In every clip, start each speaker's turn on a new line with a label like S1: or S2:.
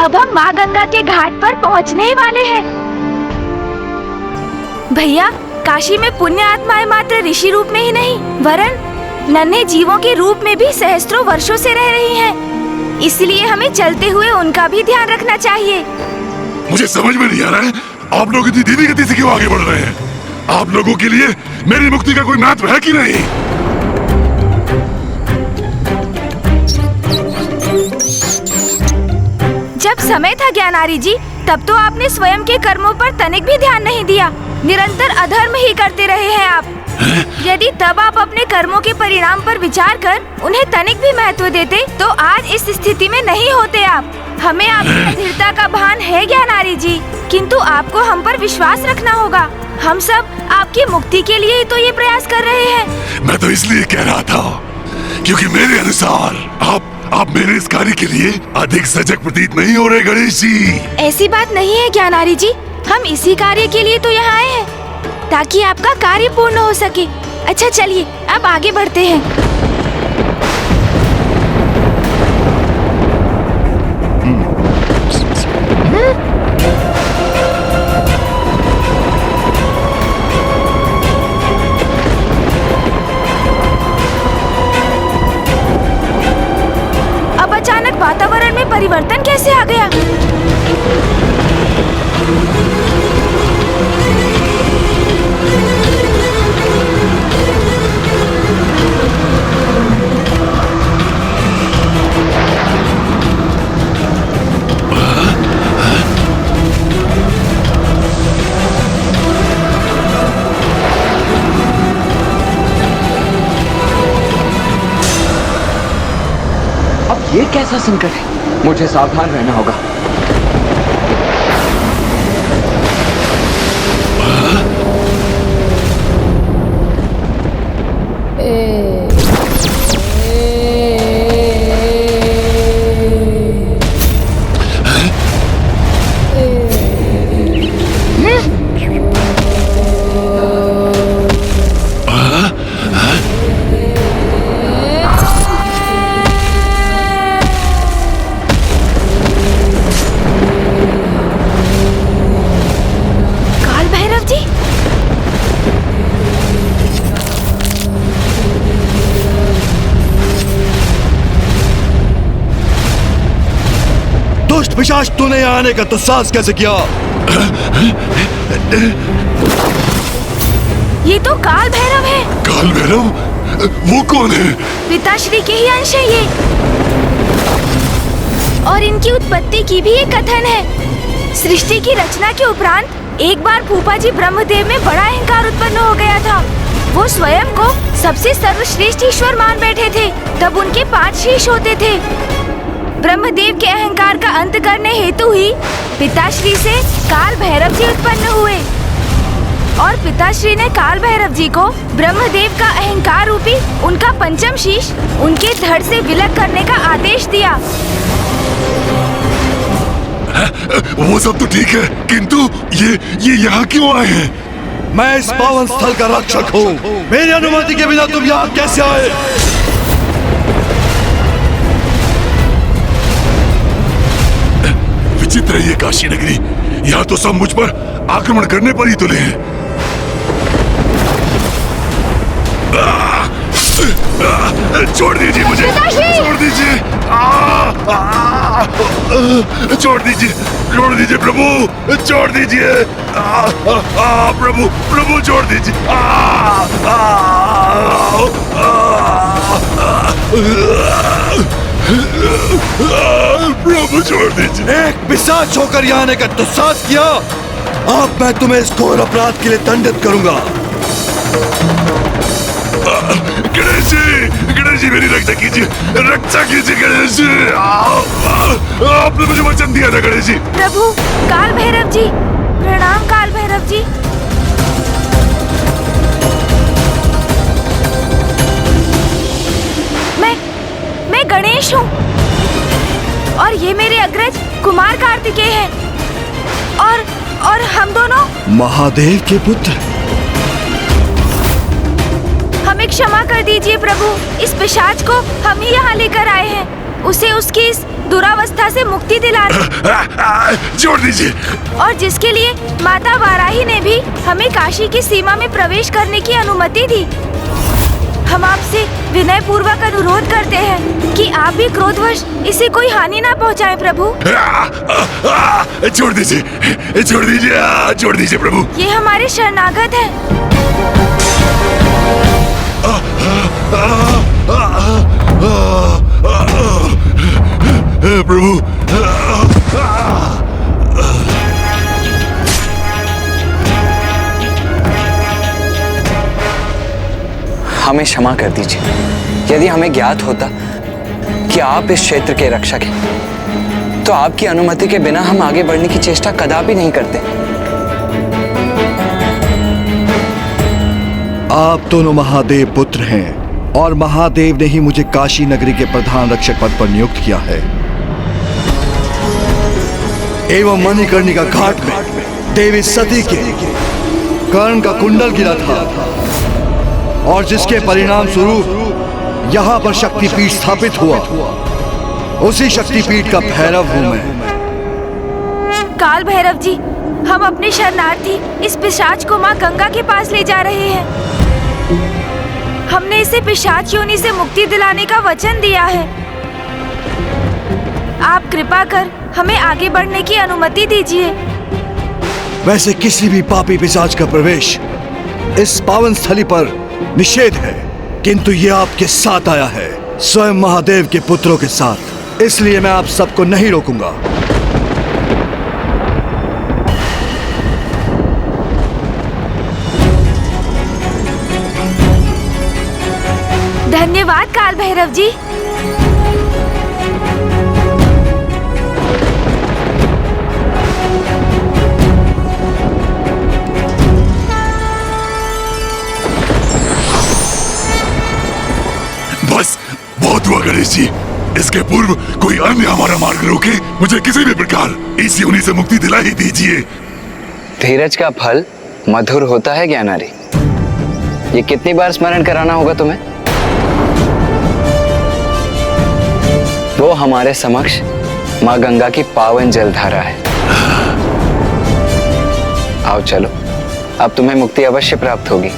S1: अब हम माँ गंगा के घाट पर पहुँचने ही वाले हैं। भैया, काशी में पुण्य आत्माएं मात्र ऋषि रूप में ही नहीं वरन नन्हे जीवों के रूप में भी सहस्त्रों वर्षों से रह रही हैं। इसलिए हमें चलते हुए उनका भी ध्यान रखना चाहिए।
S2: मुझे समझ में नहीं आ रहा है, आप लोग इतनी धीमी गति से क्यों आगे बढ़ रहे हैं? आप लोगों के लिए मेरी मुक्ति का कोई महत्व है कि नहीं?
S1: जब समय था ज्ञानारी जी, तब तो आपने स्वयं के कर्मों पर तनिक भी ध्यान नहीं दिया। निरंतर अधर्म ही करते रहे हैं आप। यदि तब आप अपने कर्मों के परिणाम पर विचार कर उन्हें तनिक भी महत्व देते, तो आज इस स्थिति में नहीं होते आप। हमें आपकी अधीरता का भान है ज्ञानारी जी, किंतु आपको हम पर विश्वास रखना होगा। हम सब आपकी मुक्ति के लिए ही तो ये प्रयास कर रहे हैं।
S2: मैं तो इसलिए कह रहा था क्योंकि मेरे अनुसार आप मेरे इस कार्य के लिए अधिक सजग प्रतीत नहीं हो रहे गणेश जी।
S1: ऐसी बात नहीं है ज्ञानारी जी, हम इसी कार्य के लिए तो यहाँ आए हैं ताकि आपका कार्य पूर्ण हो सके। अच्छा चलिए अब आगे बढ़ते हैं। अब अचानक वातावरण में परिवर्तन कैसे आ गया?
S3: अब ये कैसा संकट है? मुझे सावधान रहना होगा।
S4: पिशाच, तूने यहाँ आने का दुस्साहस कैसे किया?
S1: ये तो काल भैरव है।
S2: काल भैरव? वो कौन है?
S1: पिताश्री के ही अंश है ये, और इनकी उत्पत्ति की भी एक कथन है। सृष्टि की रचना के उपरांत एक बार फूफा जी ब्रह्मदेव में बड़ा अहंकार उत्पन्न हो गया था। वो स्वयं को सबसे सर्वश्रेष्ठ ईश्वर मान बैठे थे। तब उनके 5 शीश होते थे। ब्रह्मदेव के अहंकार का अंत करने हेतु ही पिताश्री से काल भैरव जी उत्पन्न हुए, और पिताश्री ने काल भैरव जी को ब्रह्मदेव का अहंकार रूपी उनका 5म शीश उनके धड़ से विलग करने का आदेश दिया।
S2: वो सब तो ठीक है, किंतु ये यहाँ क्यों आए हैं?
S4: मैं इस पावन स्थल का रक्षक हूँ। मेरी अनुमति के बिना तुम यहाँ कैसे आए?
S2: विचित्र है ये काशी नगरी। यहाँ तो सब मुझ पर आक्रमण करने पर ही तुले हैं। छोड़ दीजिए मुझे, छोड़ दीजिए, छोड़ दीजिए, छोड़ दीजिए प्रभु, छोड़ दीजिए, प्रभु छोड़ दीजिए। प्रभु छोड़ दीजिए।
S4: एक पिशाच होकर यहाँ आने का दुस्साहस किया। अब मैं तुम्हें इस घोर अपराध के लिए दंडित करूंगा।
S2: गणेश जी मेरी रक्षा कीजिए, रक्षा कीजिए गणेश जी। आपने मुझे वचन दिया था गणेश जी।
S1: प्रभु काल भैरव जी, प्रणाम काल भैरव जी। मैं गणेश हूँ, और ये मेरे अग्रज कुमार कार्तिकेय हैं, और हम दोनों
S4: महादेव के पुत्र।
S1: हमें क्षमा कर दीजिए प्रभु, इस पिशाच को हम ही यहाँ लेकर आए हैं। उसे उसकी इस दुरावस्था से मुक्ति दिलाने
S2: छोड़ दीजिए।
S1: और जिसके लिए माता वाराही ने भी हमें काशी की सीमा में प्रवेश करने की अनुमति दी। हम आपसे विनय पूर्वक अनुरोध करते हैं कि आप भी क्रोधवश इसे कोई हानि ना पहुंचाएं प्रभु।
S2: छोड़ दीजिए, छोड़ दीजिए, छोड़ दीजिए प्रभु।
S1: ये हमारे शरणागत हैं।
S2: प्रभु,
S3: हमें क्षमा कर दीजिए। यदि हमें ज्ञात होता कि आप इस क्षेत्र के रक्षक हैं, तो आपकी अनुमति के बिना हम आगे बढ़ने की चेष्टा कदापि नहीं करते।
S4: आप दोनों महादेव पुत्र हैं और महादेव ने ही मुझे काशी नगरी के प्रधान रक्षक पद पर नियुक्त किया है। एवं मणिकर्णिका घाट में देवी सती के कर्ण का कुंडल गिरा था और जिसके परिणाम स्वरूप यहाँ पर शक्तिपीठ स्थापित हुआ, उसी शक्तिपीठ का भैरव हूँ मैं।
S1: काल भैरव जी, हम अपने शरणार्थी इस पिशाच को माँ गंगा के पास ले जा रहे हैं। हमने इसे पिशाच योनि से मुक्ति दिलाने का वचन दिया है। आप कृपा कर हमें आगे बढ़ने की अनुमति दीजिए।
S4: वैसे किसी भी पापी पिशाच का प्रवेश इस पावन स्थली पर निषेध है, किंतु ये आपके साथ आया है, स्वयं महादेव के पुत्रों के साथ। इसलिए मैं आप सबको नहीं रोकूंगा।
S1: धन्यवाद काल भैरव जी।
S2: बस बहुत हुआ गणेश जी। इसके पूर्व कोई अन्य हमारा मार्ग रोके, मुझे किसी भी प्रकार इस योनि से मुक्ति दिला ही दीजिए।
S3: धीरज का फल मधुर होता है ज्ञानारी। ये कितनी बार स्मरण कराना होगा तुम्हें? वो हमारे समक्ष माँ गंगा की पावन जलधारा है। आओ चलो, अब तुम्हें मुक्ति अवश्य प्राप्त होगी।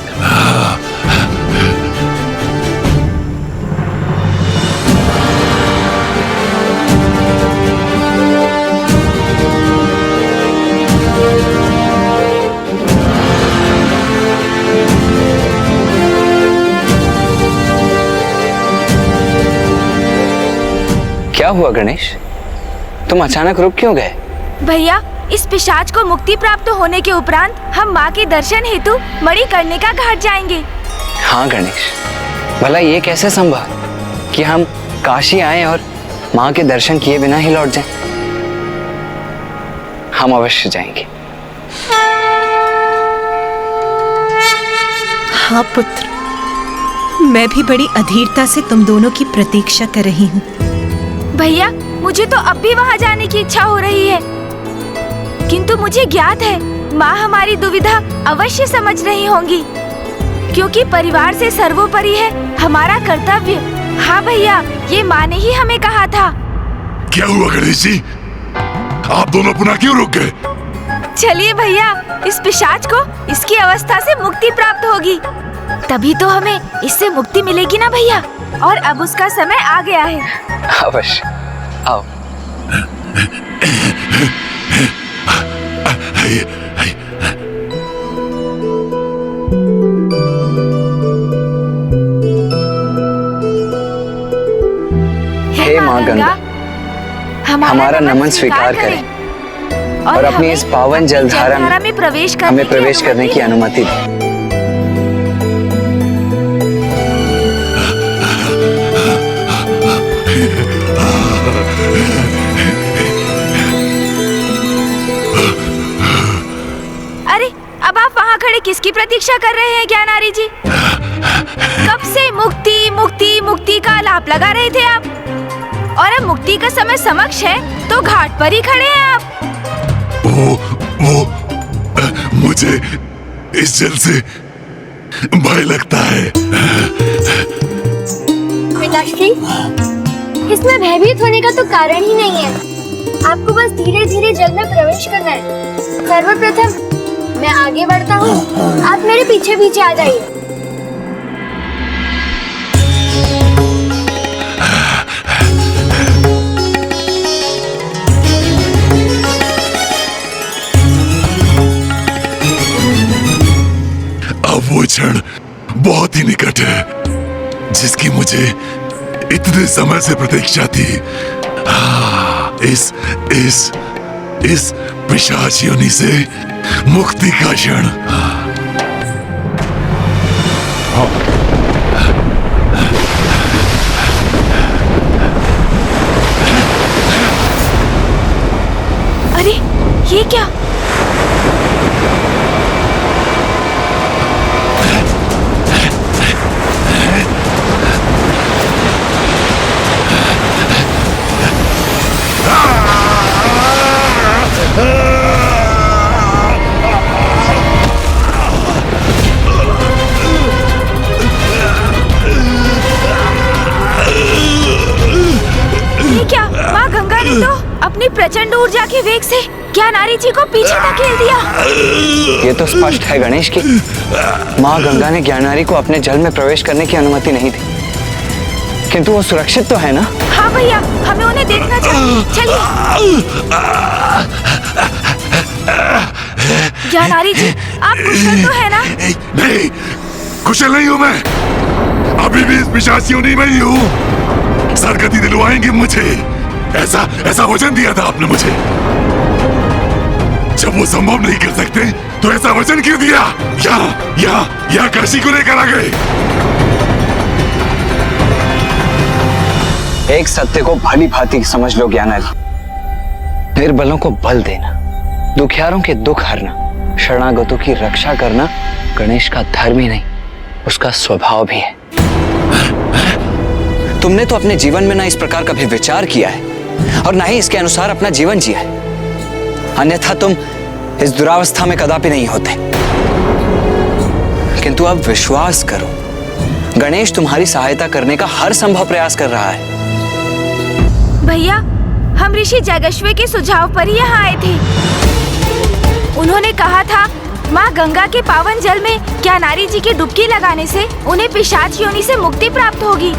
S3: क्या हुआ गणेश, तुम अचानक रुक क्यों गए?
S1: भैया, इस पिशाच को मुक्ति प्राप्त होने के उपरांत हम माँ के दर्शन हेतु मणिकर्णिका घाट जाएंगे।
S3: हाँ गणेश, भला ये कैसे संभव कि हम काशी आए और माँ के दर्शन किए बिना ही लौट जाएं? हम अवश्य जाएंगे।
S5: हाँ पुत्र, मैं भी बड़ी अधीरता से तुम दोनों की प्रतीक्षा कर रही हूँ।
S1: भैया, मुझे तो अब भी वहाँ जाने की इच्छा हो रही है, किंतु मुझे ज्ञात है माँ हमारी दुविधा अवश्य समझ रही होंगी, क्योंकि परिवार से सर्वोपरि है हमारा कर्तव्य। हाँ भैया, ये माँ ने ही हमें कहा था।
S2: क्या हुआ गणेश जी, आप दोनों पुनः क्यों रुक गए?
S1: चलिए भैया, इस पिशाच को इसकी अवस्था से मुक्ति प्राप्त होगी, तभी तो हमें इससे मुक्ति मिलेगी ना भैया। और अब उसका समय आ गया है।
S3: अवश्य, आओ। हे माँ गंगा, हमारा नमन स्वीकार करें और अपनी इस पावन जलधारा में हमें प्रवेश करने की अनुमति दें।
S1: अरे, अब आप वहाँ खड़े किसकी प्रतीक्षा कर रहे हैं ज्ञानारी जी? कब से मुक्ति मुक्ति मुक्ति का आलाप लगा रहे थे आप, और अब मुक्ति का समय समक्ष है तो घाट पर ही खड़े हैं आप।
S2: वो मुझे इस जल से भय लगता है।
S6: मीनाक्षी, इसमें भयभीत होने का तो कारण ही नहीं है। आपको बस धीरे धीरे जल में प्रवेश करना है। सर्वप्रथम मैं आगे बढ़ता हूँ, आप मेरे पीछे पीछे आ जाइए।
S2: अब वो क्षण बहुत ही निकट है जिसकी मुझे इतने समय से प्रतीक्षा थी। इस पिशाच योनि से मुक्ति का क्षण।
S1: अरे ये क्या? तो अपनी प्रचंड ऊर्जा के वेग से ज्ञानारी जी को पीछे धकेल दिया।
S3: ये तो स्पष्ट है गणेश की माँ गंगा ने ज्ञानारी को अपने जल में प्रवेश करने की अनुमति नहीं दी, किंतु वो सुरक्षित तो है ना?
S1: हाँ भैया, हमें उन्हें देखना चाहिए। चलिए। ज्ञानारी जी, आप कुशल तो है ना?
S2: नहीं, कुशल नहीं हूँ मैं। अभी भी इस पिशाच योनि में ही हूँ। सरगति दिलवाएंगे मुझे, ऐसा वचन दिया था आपने मुझे। जब वो संभव नहीं कर सकते तो ऐसा वचन क्यों दिया? यहाँ काशी को लेकर आ गए।
S3: एक सत्य को भली भांति समझ लो ज्ञानारी। निर्बलों को बल देना, दुखियारों के दुख हरना, शरणागतों की रक्षा करना गणेश का धर्म ही नहीं, उसका स्वभाव भी है। तुमने तो अपने जीवन में ना इस प्रकार कभी विचार किया है और ना ही इसके अनुसार अपना जीवन जिया है, अन्यथा तुम इस दुरावस्था में कदापि नहीं होते। किंतु अब विश्वास करो, गणेश तुम्हारी सहायता करने का हर संभव प्रयास कर रहा है।
S1: भैया, हम ऋषि जगश्वे के सुझाव पर ही यहाँ आए थे। उन्होंने कहा था माँ गंगा के पावन जल में ज्ञानारी जी की डुबकी लगाने से उन्हें पिशाच योनि से मुक्ति प्राप्त होगी,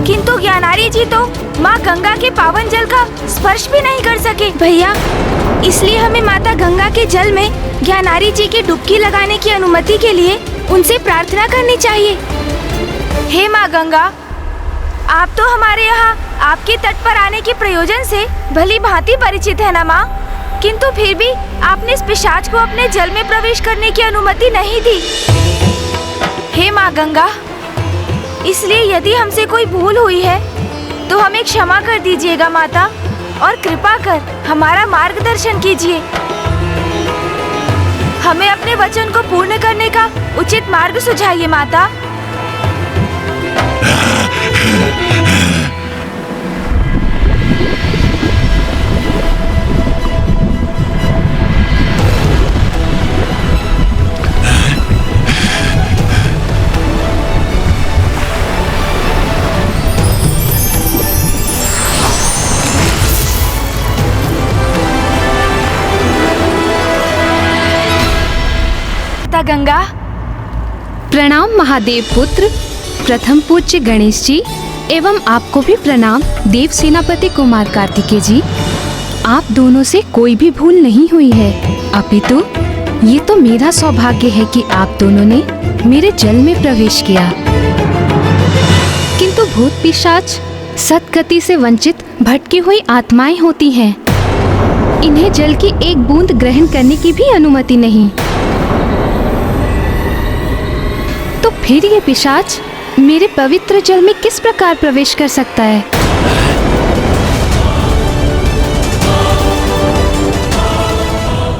S1: किंतु ज्ञानारी जी तो माँ गंगा के पावन जल का स्पर्श भी नहीं कर सके। भैया, इसलिए हमें माता गंगा के जल में ज्ञानारी जी की डुबकी लगाने की अनुमति के लिए उनसे प्रार्थना करनी चाहिए। हे माँ गंगा, आप तो हमारे यहाँ आपके तट पर आने के प्रयोजन से भली भांति परिचित है ना माँ, किंतु फिर भी आपने इस पिशाच को अपने जल में प्रवेश करने की अनुमति नहीं दी। हे माँ गंगा, इसलिए यदि हमसे कोई भूल हुई है तो हमें क्षमा कर दीजिएगा माता, और कृपा कर हमारा मार्गदर्शन कीजिए। हमें अपने वचन को पूर्ण करने का उचित मार्ग सुझाइए माता। गंगा।
S7: प्रणाम महादेव पुत्र, प्रथम पूज्य गणेश जी, एवं आपको भी प्रणाम देव सेनापति कुमार कार्तिकेय जी। आप दोनों से कोई भी भूल नहीं हुई है, अपितु ये तो मेरा सौभाग्य है कि आप दोनों ने मेरे जल में प्रवेश किया। किंतु भूत पिशाच सद्गति से वंचित भटकी हुई आत्माएं होती हैं, इन्हें जल की एक बूंद ग्रहण करने की भी अनुमति नहीं। तो फिर ये पिशाच मेरे पवित्र जल में किस प्रकार प्रवेश कर सकता है?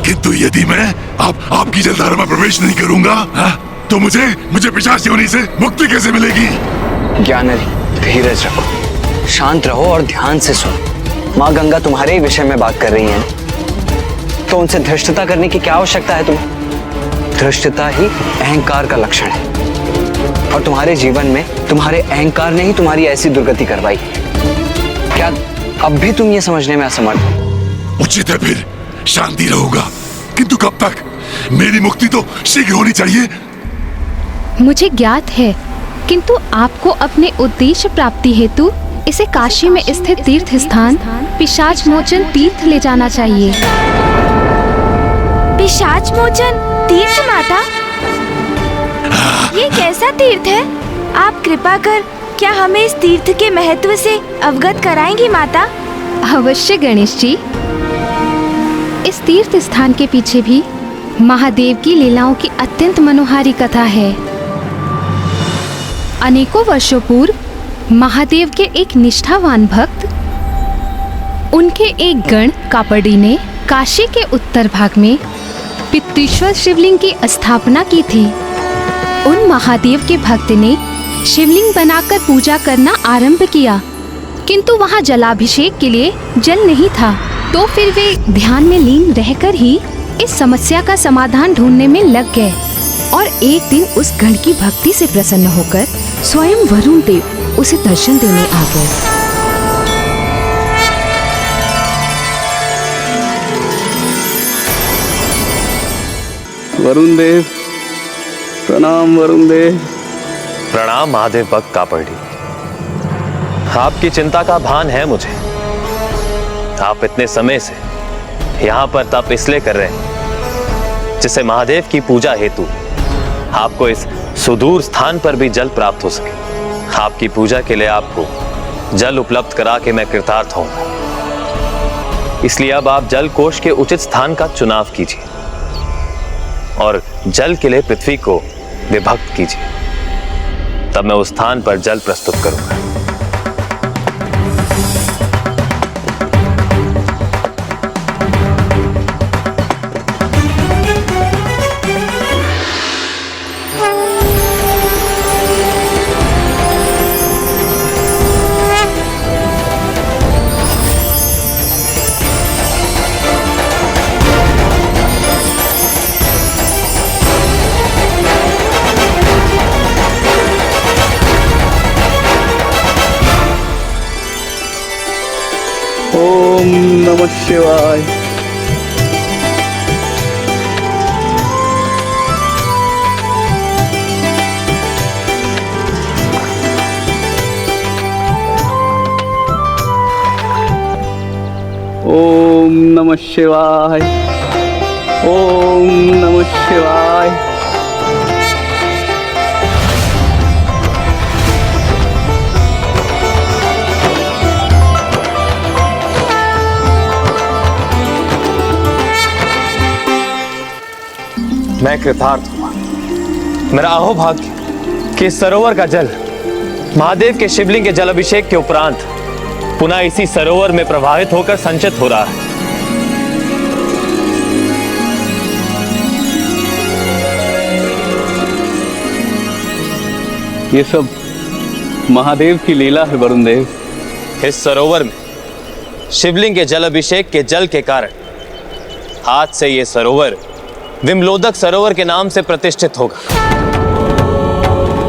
S2: किंतु यदि मैं आपकी जलधारा में प्रवेश नहीं करूंगा तो मुझे पिशाच योनि से मुक्ति कैसे मिलेगी?
S3: ज्ञानारी, धीरज रखो, शांत रहो और ध्यान से सुनो। माँ गंगा तुम्हारे ही विषय में बात कर रही है, तो उनसे धृष्टता करने की क्या आवश्यकता है तुम्हें? धृष्टता ही अहंकार का लक्षण है। और तुम्हारे जीवन में तुम्हारे अहंकार ने ही तुम्हारी ऐसी दुर्गति करवाई। क्या अब भी तुम ये समझने में असमर्थ हो?
S2: उचित है, फिर शांति रहूंगा, किंतु कब तक? मेरी मुक्ति तो शीघ्र होनी चाहिए।
S7: मुझे ज्ञात है, किंतु आपको अपने उद्देश्य प्राप्ति हेतु इसे काशी में स्थित तीर्थ स्थान पिशाच मोचन तीर्थ ले जाना चाहिए।
S1: पिशाच मोचन तीर्थ माता, ये कैसा तीर्थ है? आप कृपा कर क्या हमें इस तीर्थ के महत्व से अवगत कराएंगी माता?
S7: अवश्य गणेश जी। इस तीर्थ स्थान के पीछे भी महादेव की लीलाओं की अत्यंत मनोहारी कथा है। अनेकों वर्षों पूर्व महादेव के एक निष्ठावान भक्त, उनके एक गण कापड़ी ने काशी के उत्तर भाग में पितृश्वर शिवलिंग की स्थापना की थी। उन महादेव के भक्त ने शिवलिंग बनाकर पूजा करना आरंभ किया, किंतु वहां जलाभिषेक के लिए जल नहीं था। तो फिर वे ध्यान में लीन रहकर ही इस समस्या का समाधान ढूंढने में लग गए और एक दिन उस गण की भक्ति से प्रसन्न होकर स्वयं वरुण देव उसे दर्शन देने आ गए।
S8: वरुण देव, प्रणाम वरुण देव।
S9: प्रणाम महादेव भक्त कापड़ी। आपकी चिंता का भान है मुझे। आप इतने समय से यहाँ पर तप इसलिए कर रहे हैं जिससे महादेव की पूजा हेतु आपको इस सुदूर स्थान पर भी जल प्राप्त हो सके। आपकी पूजा के लिए आपको जल उपलब्ध करा के मैं कृतार्थ होऊंगा। इसलिए अब आप जल कोष के उचित स्थान का चुनाव कीजिए और जल के लिए पृथ्वी को विभक्त कीजिए, तब मैं उस स्थान पर जल प्रस्तुत करूंगा।
S8: ओम नमः शिवाय। ओम नमः शिवाय। ओम नमः शिवाय।
S9: मैं कृतार्थ हुआ। मेरा अहोभाग्य कि इस सरोवर का जल महादेव के शिवलिंग के जल अभिषेक के उपरांत पुनः इसी सरोवर में प्रवाहित होकर संचित हो रहा है।
S8: ये सब महादेव की लीला है वरुण देव।
S9: इस सरोवर में शिवलिंग के जल अभिषेक के जल के कारण आज से ये सरोवर विमलोदक सरोवर के नाम से प्रतिष्ठित होगा।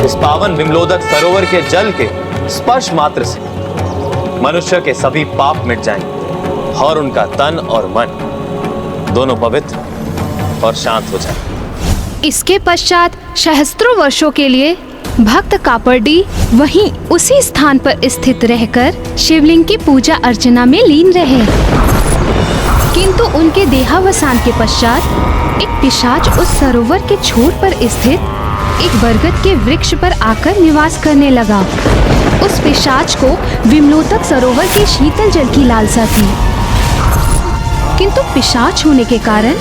S9: इस पावन विमलोदक सरोवर के जल के स्पर्श मात्र से मनुष्य के सभी पाप मिट जाएंगे और उनका तन और मन दोनों पवित्र और शांत हो जाएंगे।
S7: इसके पश्चात सहस्त्रों वर्षों के लिए भक्त कापड़ी वहीं उसी स्थान पर स्थित रहकर शिवलिंग की पूजा अर्चना में लीन रहे, किंतु उनके देहावसान के पश्चात एक पिशाच उस सरोवर के छोर पर स्थित एक बरगद के वृक्ष पर आकर निवास करने लगा। उस पिशाच को विमलोदक सरोवर के शीतल जल की लालसा थी, किंतु पिशाच होने के कारण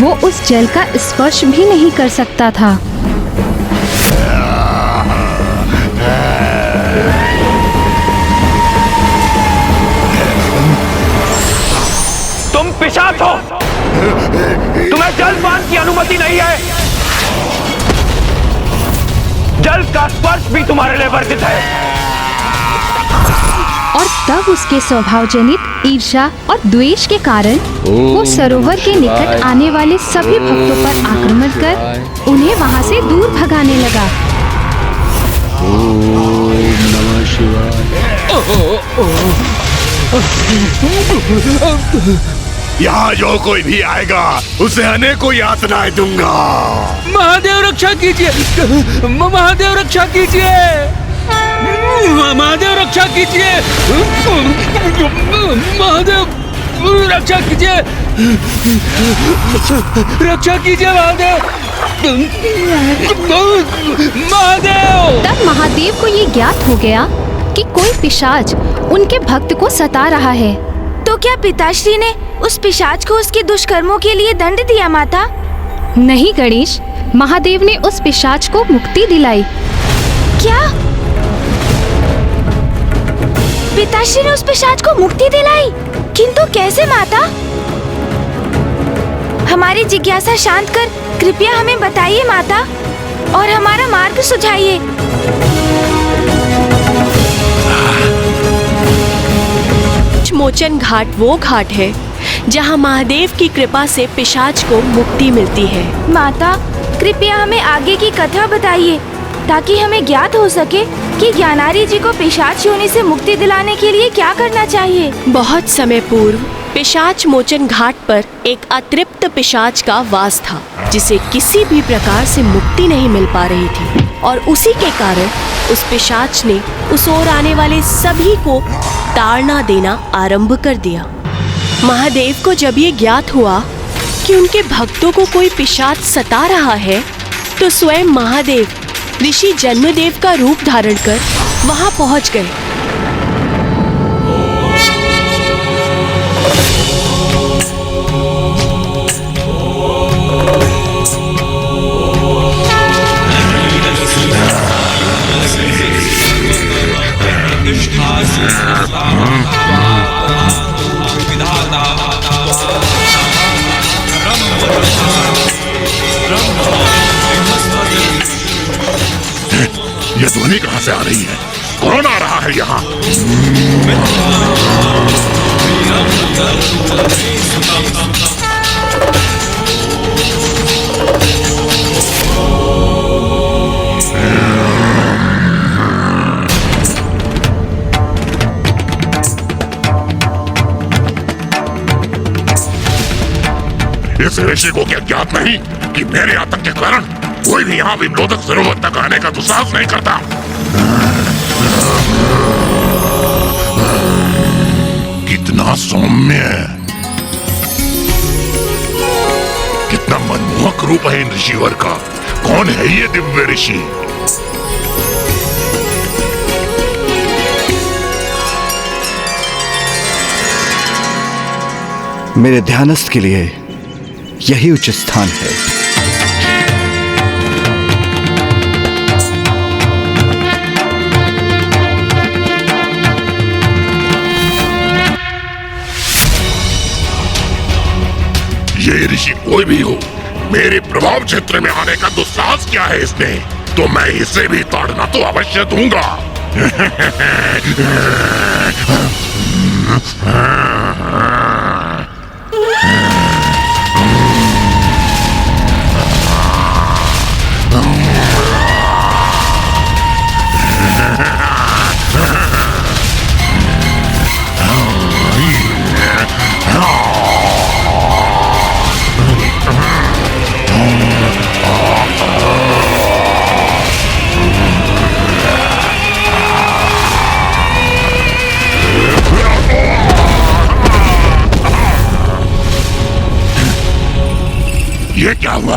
S7: वो उस जल का स्पर्श भी नहीं कर सकता था।
S9: तुम पिशाच हो, तुम्हें जलपान की अनुमति नहीं है। जल का स्पर्श भी तुम्हारे लिए वर्जित है।
S7: और तब उसके स्वभाव जनित ईर्ष्या और द्वेष के कारण वो सरोवर के निकट आने वाले सभी भक्तों पर आक्रमण कर उन्हें वहां से दूर भगाने लगा।
S2: यहाँ जो कोई भी आएगा उसे अनेकों यातनाएं दूंगा।
S10: महादेव रक्षा कीजिए, महादेव रक्षा कीजिए, महादेव रक्षा कीजिए, महादेव रक्षा कीजिए, रक्षा कीजिए महादेव, महादेव।
S7: तब महादेव को ये ज्ञात हो गया कि कोई पिशाच उनके भक्त को सता रहा है।
S1: तो क्या पिताश्री ने उस पिशाच को उसके दुष्कर्मों के लिए दंड दिया माता?
S7: नहीं गणेश, महादेव ने उस पिशाच को मुक्ति दिलाई।
S1: क्या? पिताश्री ने उस पिशाच को मुक्ति दिलाई? किंतु कैसे माता? हमारी जिज्ञासा शांत कर कृपया हमें बताइए माता, और हमारा मार्ग सुझाइए।
S11: मोचन घाट वो घाट है जहाँ महादेव की कृपा से पिशाच को मुक्ति मिलती है।
S1: माता, कृपया हमें आगे की कथा बताइए ताकि हमें ज्ञात हो सके कि ज्ञानारी जी को पिशाच योनि से मुक्ति दिलाने के लिए क्या करना चाहिए।
S11: बहुत समय पूर्व पिशाच मोचन घाट पर एक अतृप्त पिशाच का वास था, जिसे किसी भी प्रकार से मुक्ति नहीं मिल पा रही थी, और उसी के कारण उस पिशाच ने उस ओर आने वाले सभी को ताड़ना देना आरंभ कर दिया। महादेव को जब ये ज्ञात हुआ कि उनके भक्तों को कोई पिशाच सता रहा है, तो स्वयं महादेव ऋषि जन्मदेव का रूप धारण कर वहां पहुंच गए।
S2: ये ध्वनि कहाँ से आ रही है? कौन आ रहा है यहाँ? इस ऋषि को क्या ज्ञात नहीं कि मेरे आतंक के कारण कोई भी यहाँ विमलोदक सरोवर तक आने का दुस्साहस नहीं करता। कितना सौम्य, कितना मनमोहक रूप है इन ऋषिवर का। कौन है ये दिव्य ऋषि?
S4: मेरे ध्यानस्थ के लिए यही उचित स्थान है।
S2: ये ऋषि कोई भी हो, मेरे प्रभाव क्षेत्र में आने का दुस्साहस क्या है इसने, तो मैं इसे भी ताड़ना तो अवश्य दूंगा। ये क्या हुआ?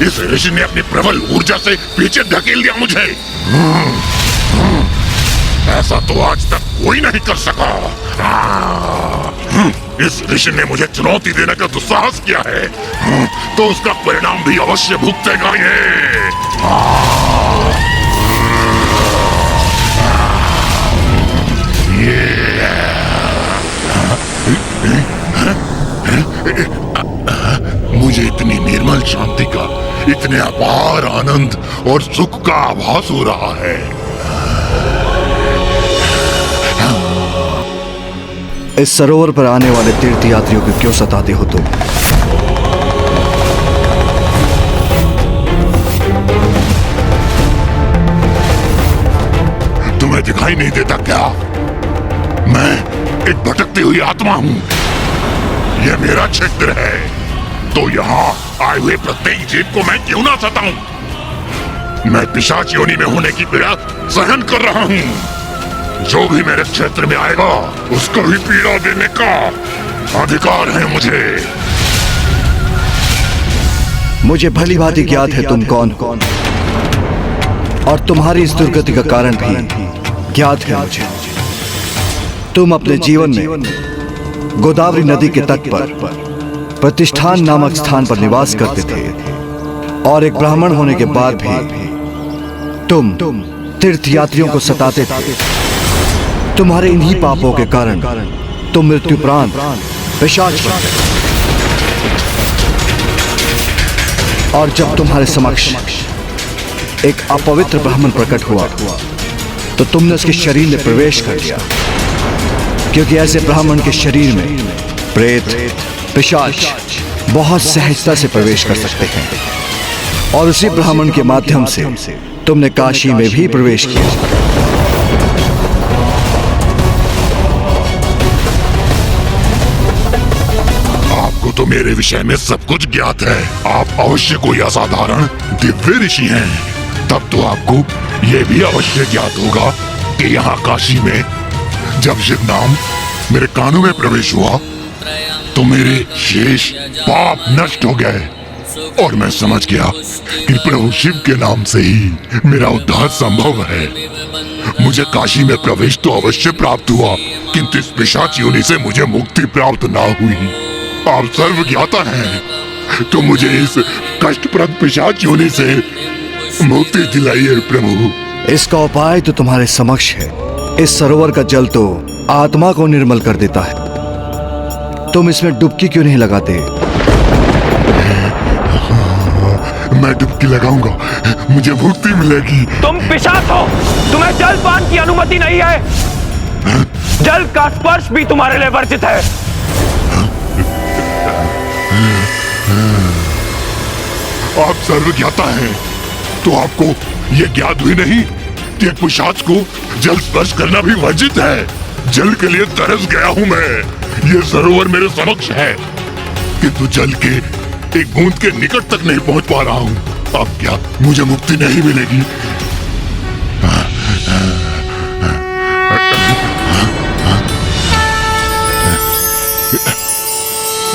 S2: इस ऋषि ने अपनी प्रबल ऊर्जा से पीछे धकेल दिया मुझे। ऐसा तो आज तक कोई नहीं कर सका। इस ऋषि ने मुझे चुनौती देने का दुस्साहस किया है, तो उसका परिणाम भी अवश्य भुगतेगा मुझे इतनी निर्मल शांति का, इतने अपार आनंद और सुख का आभास हो रहा है।
S4: इस सरोवर पर आने वाले तीर्थ यात्रियों को क्यों सताते हो तुम? तुम्हें दिखाई नहीं देता क्या?
S2: मैं एक भटकती हुई आत्मा हूँ। यह मेरा क्षेत्र है, तो यहाँ आए हुए प्रत्येक जीव को मैं क्यों ना सताऊं? मैं पिशाच योनि में होने की पीड़ा सहन कर रहा हूँ। जो भी मेरे क्षेत्र में आएगा उसको भी पीड़ा देने का अधिकार है
S4: मुझे भली भांति ज्ञात है तुम कौन हो, और तुम्हारी इस दुर्गति का कारण भी ज्ञात है मुझे। तुम अपने जीवन में गोदावरी नदी के तट पर प्रतिष्ठान नामक स्थान पर निवास करते थे, और एक ब्राह्मण होने के बाद भी तुम तीर्थयात्रियों को सताते थे। तुम्हारे इन्हीं पापों के कारण तुम मृत्युपरांत पिशाच बन गए। और जब तुम्हारे समक्ष एक अपवित्र ब्राह्मण प्रकट हुआ तो तुमने उसके शरीर में प्रवेश कर लिया, क्योंकि ऐसे ब्राह्मण के शरीर में प्रेत पिशाच बहुत सहजता से प्रवेश कर सकते हैं। और उसी ब्राह्मण के माध्यम से तुमने काशी में भी प्रवेश किया।
S2: आपको तो मेरे विषय में सब कुछ ज्ञात है। आप अवश्य कोई असाधारण दिव्य ऋषि हैं। तब तो आपको यह भी अवश्य ज्ञात होगा कि यहाँ काशी में जब शिव नाम मेरे कानों में प्रवेश हुआ तो मेरे शेष पाप नष्ट हो गए, और मैं समझ गया कि प्रभु शिव के नाम से ही मेरा उद्धार संभव है। मुझे काशी में प्रवेश तो अवश्य प्राप्त हुआ, किंतु इस पिशाच योनि से मुझे मुक्ति प्राप्त ना हुई। आप सर्वज्ञाता हैं, तो मुझे इस कष्टप्रद पिशाच योनि से मुक्ति दिलाइए प्रभु।
S4: इसका उपाय तो तुम्हारे समक्ष है। इस सरोवर का जल तो आत्मा को निर्मल कर देता है। तुम इसमें डुबकी क्यों नहीं लगाते?
S2: मैं डुबकी लगाऊंगा, मुझे मुक्ति मिलेगी।
S12: तुम पिशाच हो, तुम्हें जलपान की अनुमति नहीं है। जल का स्पर्श भी तुम्हारे लिए वर्जित है।
S2: आप सर्वज्ञाता हैं, तो आपको यह ज्ञात हुई नहीं कि एक पिशाच को जल स्पर्श करना भी वर्जित है। जल के लिए तरस गया हूं मैं। यह सरोवर मेरे समक्ष है, किंतु जल के एक बूंद के निकट तक नहीं पहुंच पा रहा हूं। अब क्या मुझे मुक्ति नहीं मिलेगी?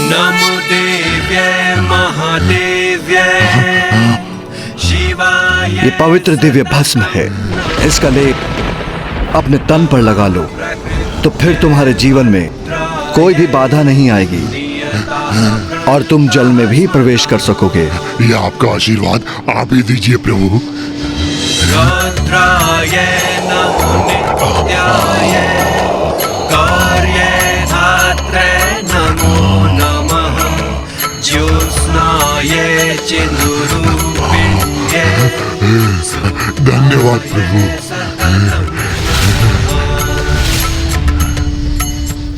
S13: नमो देव्यै महादेव्यै शिवाय।
S4: ये पवित्र दिव्य भस्म है। इसका लेप अपने तन पर लगा लो, तो फिर तुम्हारे जीवन में कोई भी बाधा नहीं आएगी और तुम जल में भी प्रवेश कर सकोगे।
S2: ये आपका आशीर्वाद आप ही दीजिए प्रभु।
S13: रुद्राय नमो नित्याय कार्ये धात्रे नमो नमः ज्योत्स्नाय चिन्नुरूपिण्ये।
S2: धन्यवाद प्रभु।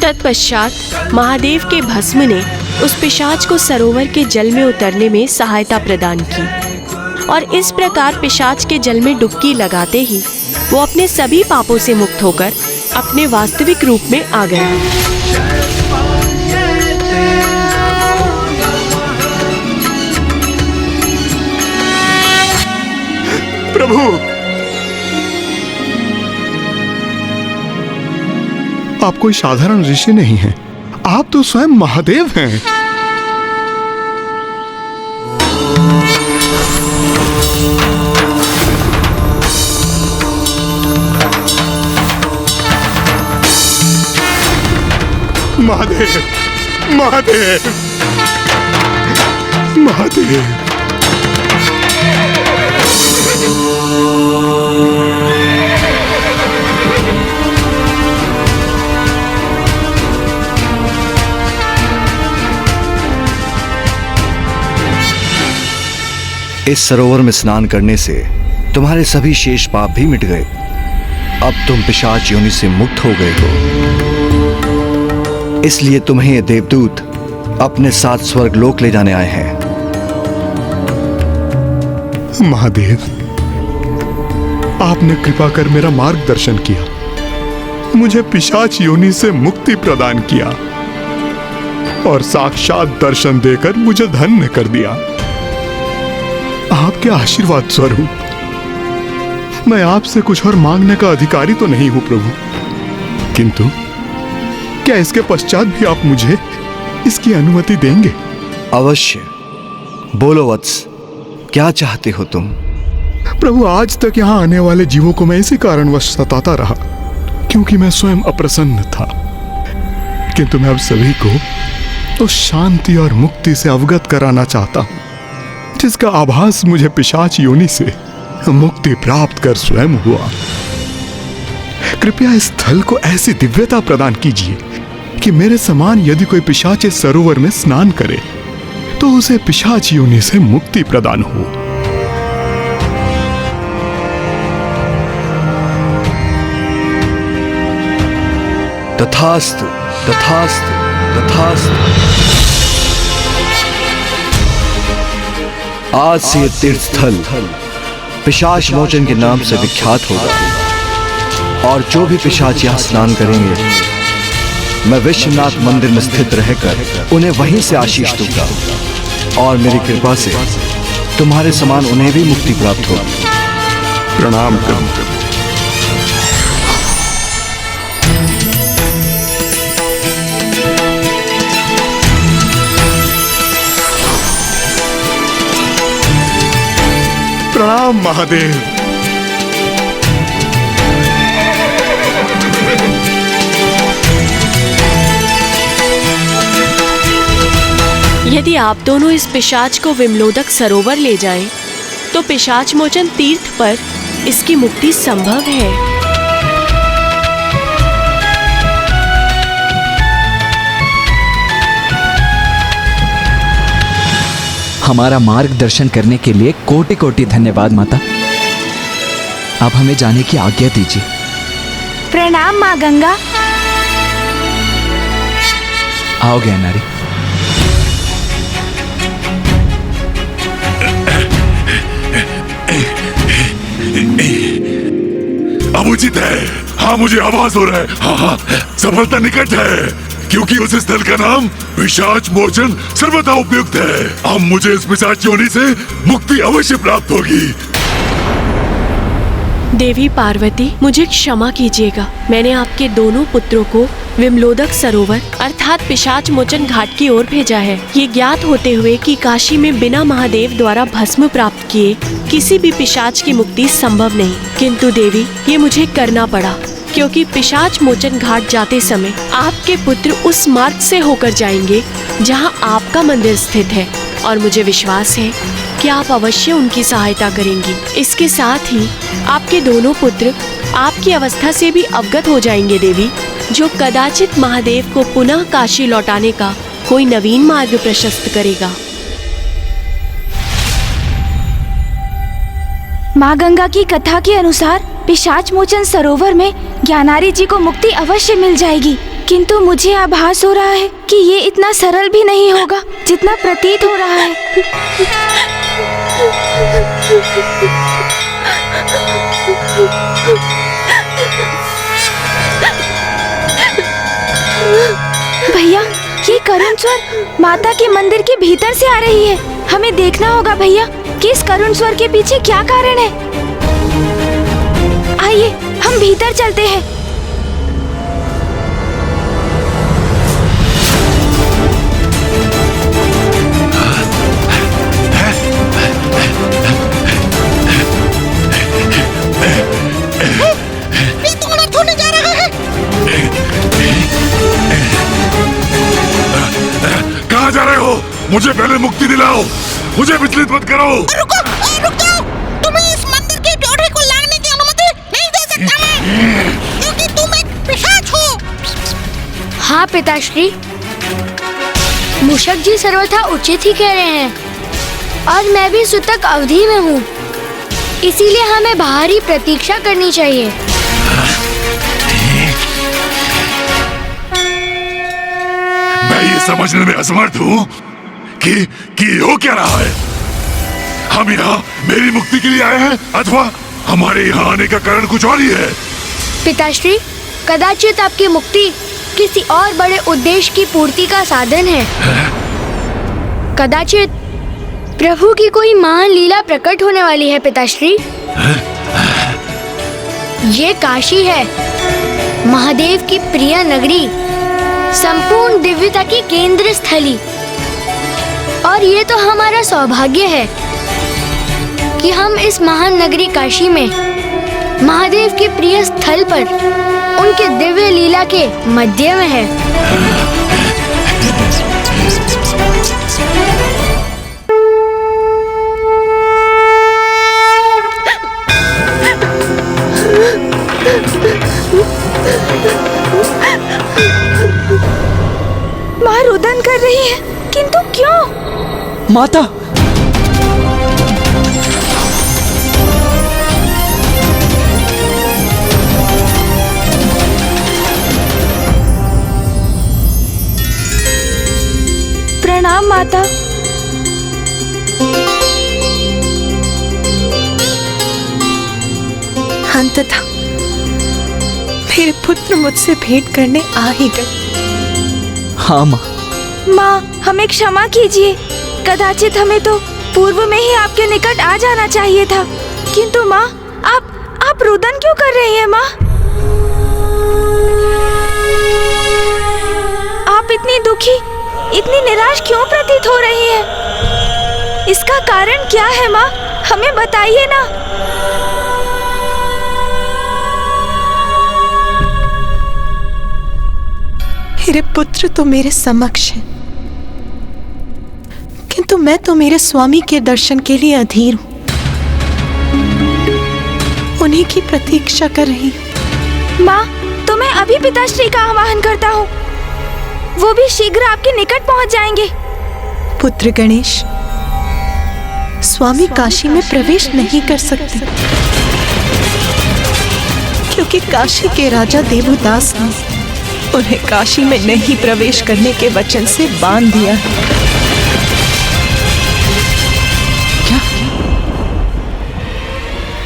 S11: तत्पश्चात महादेव के भस्म ने उस पिशाच को सरोवर के जल में उतरने में सहायता प्रदान की, और इस प्रकार पिशाच के जल में डुबकी लगाते ही वो अपने सभी पापों से मुक्त होकर अपने वास्तविक रूप में आ गया।
S14: प्रभु, आप कोई साधारण ऋषि नहीं हैं, आप तो स्वयं महादेव हैं। महादेव, महादेव, महादेव।
S4: इस सरोवर में स्नान करने से तुम्हारे सभी शेष पाप भी मिट गए। अब तुम पिशाच योनि से मुक्त हो गए हो, इसलिए तुम्हें ये देवदूत अपने साथ स्वर्ग लोक ले जाने आए हैं।
S14: महादेव, आपने कृपा कर मेरा मार्गदर्शन किया, मुझे पिशाच योनि से मुक्ति प्रदान किया और साक्षात दर्शन देकर मुझे धन्य कर दिया। आपके आशीर्वाद स्वरूप मैं आपसे कुछ और मांगने का अधिकारी तो नहीं हूं प्रभु, किंतु क्या इसके पश्चात भी आप मुझे इसकी अनुमति देंगे?
S4: अवश्य, बोलो वत्स, क्या चाहते हो तुम?
S14: प्रभु, आज तक यहाँ आने वाले जीवों को मैं इसी कारणवश सताता रहा क्योंकि मैं स्वयं अप्रसन्न था, किंतु मैं अब सभी को उस शांति और मुक्ति से अवगत कराना चाहता हूं जिसका आभास मुझे पिशाच योनि से मुक्ति प्राप्त कर स्वयं हुआ। कृपया इस स्थल को ऐसी दिव्यता प्रदान कीजिए कि मेरे समान यदि कोई पिशाच इस सरोवर में स्नान करे तो उसे पिशाच योनि से मुक्ति प्रदान हो।
S4: तथास्तु, तथास्तु, तथास्तु। आज से ये तीर्थ स्थल पिशाच मोचन के नाम से विख्यात होगा और जो भी पिशाच यहाँ स्नान करेंगे मैं विश्वनाथ मंदिर में स्थित रहकर उन्हें वहीं से आशीष दूंगा और मेरी कृपा से तुम्हारे समान उन्हें भी मुक्ति प्राप्त होगी।
S2: प्रणाम प्रभु।
S14: प्रणाम महादेव।
S11: यदि आप दोनों इस पिशाच को विमलोदक सरोवर ले जाएं, तो पिशाच मोचन तीर्थ पर इसकी मुक्ति संभव है।
S3: हमारा मार्गदर्शन करने के लिए कोटि कोटि धन्यवाद माता। आप हमें जाने की आज्ञा दीजिए।
S1: प्रणाम माँ गंगा।
S3: आओ ज्ञानारी।
S2: अब उचित है। हाँ, मुझे आभास हो रहा है। हाँ, सफलता निकट है क्योंकि उस स्थल का नाम पिशाच मोचन सर्वथा उपयुक्त है। अब मुझे इस पिशाच योनि से मुक्ति अवश्य प्राप्त होगी।
S11: देवी पार्वती, मुझे क्षमा कीजिएगा। मैंने आपके दोनों पुत्रों को विमलोदक सरोवर अर्थात पिशाच मोचन घाट की ओर भेजा है, ये ज्ञात होते हुए कि काशी में बिना महादेव द्वारा भस्म प्राप्त किए किसी भी पिशाच की मुक्ति संभव नहीं। किंतु देवी, ये मुझे करना पड़ा क्योंकि पिशाच मोचन घाट जाते समय आपके पुत्र उस मार्ग से होकर जाएंगे जहां आपका मंदिर स्थित है और मुझे विश्वास है कि आप अवश्य उनकी सहायता करेंगी। इसके साथ ही आपके दोनों पुत्र आपकी अवस्था से भी अवगत हो जाएंगे देवी, जो कदाचित महादेव को पुनः काशी लौटाने का कोई नवीन मार्ग प्रशस्त करेगा।
S1: माँ गंगा की कथा के अनुसार पिशाच मोचन सरोवर में ज्ञानारी जी को मुक्ति अवश्य मिल जाएगी, किंतु मुझे आभास हो रहा है कि ये इतना सरल भी नहीं होगा जितना प्रतीत हो रहा है। भैया, ये करुण स्वर माता के मंदिर के भीतर से आ रही है। हमें देखना होगा भैया कि इस करुण स्वर के पीछे क्या कारण है। आइए, हम भीतर चलते हैं।
S2: कहाँ जा रहे हो? मुझे पहले मुक्ति दिलाओ, मुझे विचलित मत करो।
S15: रुको, रुक जाओ। तुम्हें इस मंदिर के ड्योढ़े को लाने की अनुमति नहीं दे सकता मैं, क्योंकि तुम एक पिशाच हो।
S6: हाँ पिताश्री, मूषक जी सर्वथा उचित ही कह रहे हैं और मैं भी सूतक अवधि में हूँ, इसीलिए हमें बाहर ही प्रतीक्षा करनी चाहिए।
S2: मैं ये समझने में असमर्थ हूँ कि हो क्या रहा है। हम यहाँ मेरी मुक्ति के लिए आए हैं अथवा हमारे यहाँ आने का कारण कुछ और ही है।
S6: पिताश्री, कदाचित आपकी मुक्ति किसी और बड़े उद्देश्य की पूर्ति का साधन है। कदाचित प्रभु की कोई महान लीला प्रकट होने वाली है पिताश्री। ये काशी है, महादेव की प्रिय नगरी, संपूर्ण दिव्यता की केंद्र स्थली। और ये तो हमारा सौभाग्य है कि हम इस महान नगरी काशी में महादेव के प्रिय स्थल पर उनके दिव्य लीला के मध्य में है।
S1: माँ रुदन कर रही है, किंतु क्यों?
S16: माता,
S1: प्रणाम माता।
S5: अंततः मेरे पुत्र मुझसे भेंट करने आ ही गए।
S16: हाँ माँ।
S1: माँ, हमें क्षमा कीजिए। कदाचित हमें तो पूर्व में ही आपके निकट आ जाना चाहिए था, किंतु माँ आप रुदन क्यों कर रही हैं माँ? आप इतनी दुखी, इतनी निराश क्यों प्रतीत हो रही हैं? इसका कारण क्या है माँ? हमें बताइए ना।
S5: मेरे पुत्र तो मेरे समक्ष है, किंतु मैं तो मेरे स्वामी के दर्शन के लिए अधीर हूं। उन्हीं की प्रतीक्षा कर रही हूं।
S1: माँ, तो मैं अभी पिताश्री का आह्वान करता हूँ, वो भी शीघ्र आपके निकट पहुँच जाएंगे।
S5: पुत्र गणेश, स्वामी काशी में प्रवेश नहीं कर सकते, क्योंकि काशी के राजा देवदास ने उन्हें काशी में नहीं प्रवेश करने के वचन से बांध दिया।
S16: क्या?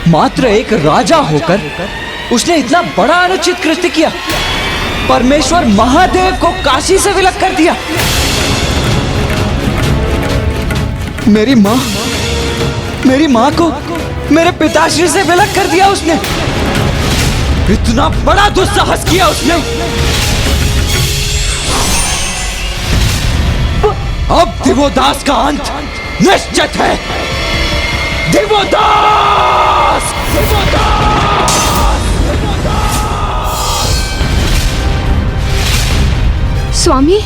S16: मात्र एक राजा होकर उसने इतना बड़ा अनुचित कृत्य किया, परमेश्वर महादेव को काशी से विलग कर दिया। मेरी माँ को मेरे पिताश्री से विलग कर दिया उसने। इतना बड़ा दुस्साहस किया उसने। अब दिवोदास का अंत निश्चित है। दिवोदास!
S7: स्वामी,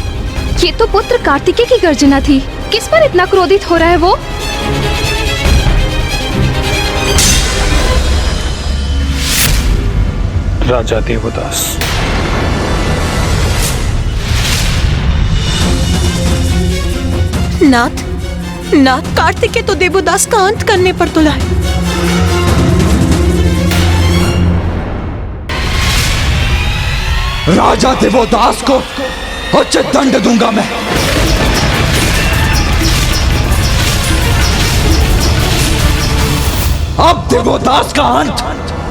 S7: ये तो पुत्र कार्तिकेय की गर्जना थी। किस पर इतना क्रोधित हो रहा है वो?
S8: राजा देवदास।
S5: नाथ, कार्तिकेय तो देवदास का अंत करने पर तुला है।
S16: राजा देवदास को उचित दंड दूंगा मैं। अब देवदास का अंत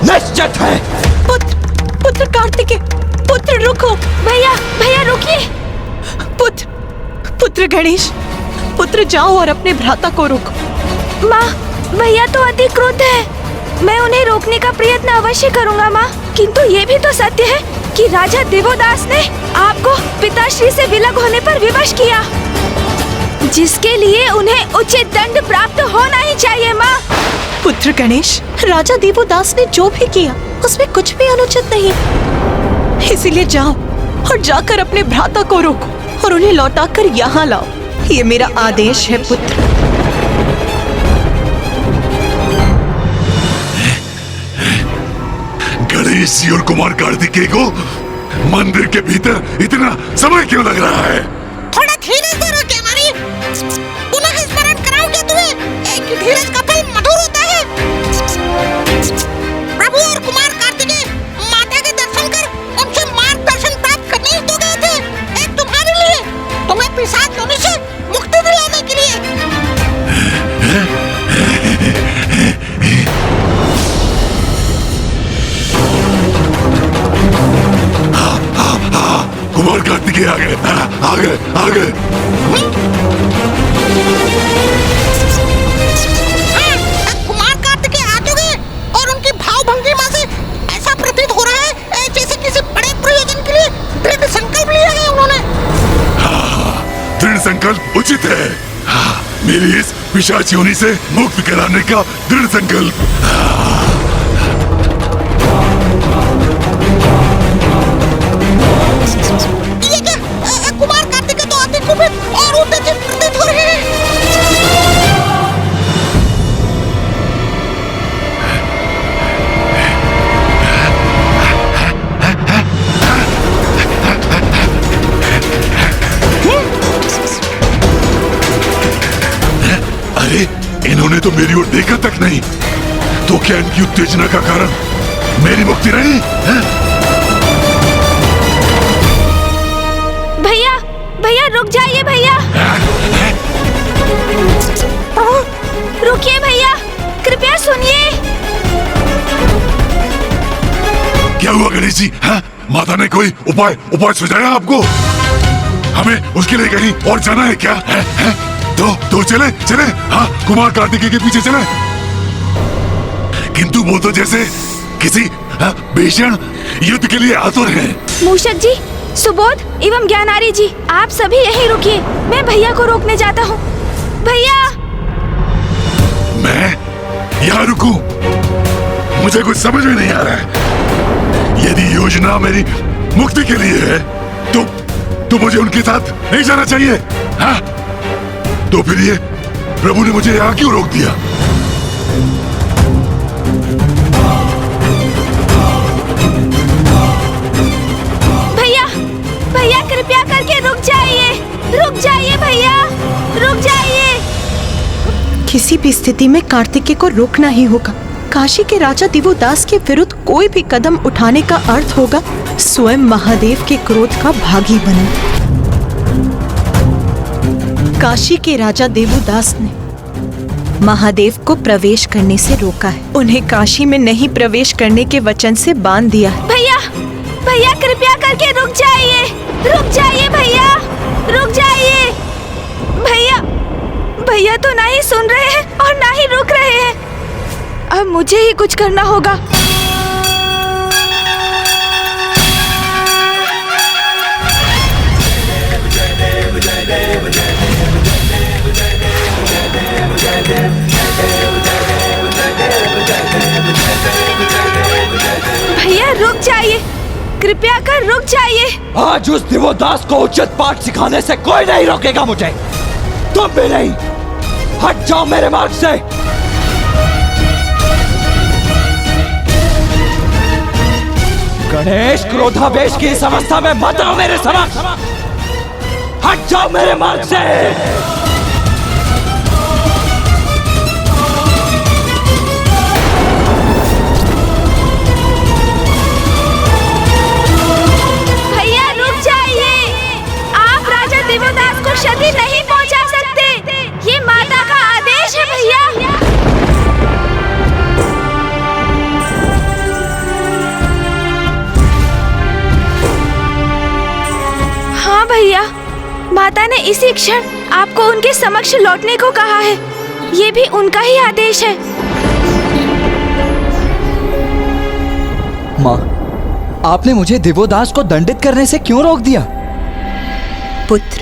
S16: निश्चित है।
S5: पुत्र कार्तिकेय, पुत्र रुको।
S1: भैया रुकिए।
S5: पुत्र गणेश, पुत्र जाओ और अपने भ्राता को रोको।
S1: माँ, भैया तो अति क्रुद्ध है। मैं उन्हें रोकने का प्रयत्न अवश्य करूंगा माँ, किंतु ये भी तो सत्य है कि राजा देवदास ने आपको पिताश्री से विलग होने पर विवश किया, जिसके लिए उन्हें उचित दंड प्राप्त होना ही चाहिए माँ।
S5: पुत्र गणेश, राजा देवदास ने जो भी किया उसमें कुछ भी अनुचित नहीं। इसीलिए जाओ और जाकर अपने भ्राता को रोको और उन्हें लौटाकर यहाँ लाओ। ये मेरा आदेश है पुत्र।
S2: गणेश जी और कुमार कार्तिकेय को मंदिर के भीतर इतना समय क्यों लग रहा है?
S15: थोड़ा धीरज धरो केवरी। पुनः स्मरण कराओ क्या तुम्हें? एक धीरज का फल मधुर होता है। प्रभु और कुमार कार्तिकेय माता के दर्शन कर उनसे मार्गदर्शन प्राप्त करने तो गए थे, एक तुम्हारे लिए, तुम्हें पिशाच योनि से मुक्ति दिलाने के लिए।
S2: आ गए, आ गए, आ गए।
S15: कुमार कार्तिकेय आ चुके और उनकी भाव भंगिमा से ऐसा प्रतीत हो रहा है जैसे किसी बड़े प्रयोजन के लिए दृढ़ संकल्प लिया है उन्होंने।
S2: दृढ़ संकल्प उचित है। मेरी इस पिशाच योनि से मुक्त कराने का दृढ़ संकल्प।
S15: ये क्या? कुमार कार्तिकेय तो अति कुपित और उत्तेजित प्रतीत हो रहे हैं।
S2: अरे इन्होंने तो मेरी ओर देखा तक नहीं, तो क्या इनकी उत्तेजना का कारण मेरी मुक्ति रही?
S1: भैया, भैया रुक जाइए भैया। रुकिए भैया, कृपया सुनिए।
S2: क्या हुआ गणेश जी? माता ने कोई उपाय सुझाया आपको? हमें उसके लिए कहीं और जाना है क्या? तो चले। हाँ, कुमार कार्तिकेय के पीछे चले। किंतु वो तो जैसे किसी भीषण युद्ध के लिए आतुर हैं।
S1: मूषक जी, सुबोध एवं ज्ञानारी जी, आप सभी यहीं रुकिए, मैं भैया को रोकने जाता हूँ। भैया!
S2: मैं यहाँ रुकूं? मुझे कुछ समझ में नहीं आ रहा है। यदि योजना मेरी मुक्ति के लिए है, तो मुझे उनके साथ नहीं जाना चाहिए। हाँ? तो फिर ये प्रभु ने मुझे यहाँ क्यों रोक दिया?
S1: भैया कृपया करके रुक जाइए भैया, रुक जाइए।
S5: किसी भी स्थिति में कार्तिकेय को रोकना ही होगा। काशी के राजा दिवोदास के विरुद्ध कोई भी कदम उठाने का अर्थ होगा स्वयं महादेव के क्रोध का भागी बनना। काशी के राजा देवोदास ने महादेव को प्रवेश करने से रोका है, उन्हें काशी में नहीं प्रवेश करने के वचन से बांध दिया है।
S1: भैया कृपया करके रुक जाइए भैया, रुक जाइए। भैया तो ना ही सुन रहे हैं और ना ही रुक रहे हैं। अब मुझे ही कुछ करना होगा। भैया रुक जाइए, कृपया कर रुक जाइए।
S16: आज उस दिवोदास को उचित पाठ सिखाने से कोई नहीं रोकेगा मुझे। तुम भी नहीं। हट जाओ मेरे मार्ग से। गणेश, क्रोधावेश की इस अवस्था में मत आओ मेरे समक्ष। हट जाओ मेरे मार्ग से।
S1: दिवोदास को क्षति नहीं पहुंचा सकते, ये माता का आदेश है भैया। हाँ भैया, माता ने इसी क्षण आपको उनके समक्ष लौटने को कहा है, ये भी उनका ही आदेश है।
S16: माँ, आपने मुझे दिवोदास को दंडित करने से क्यों रोक दिया?
S5: पुत्र,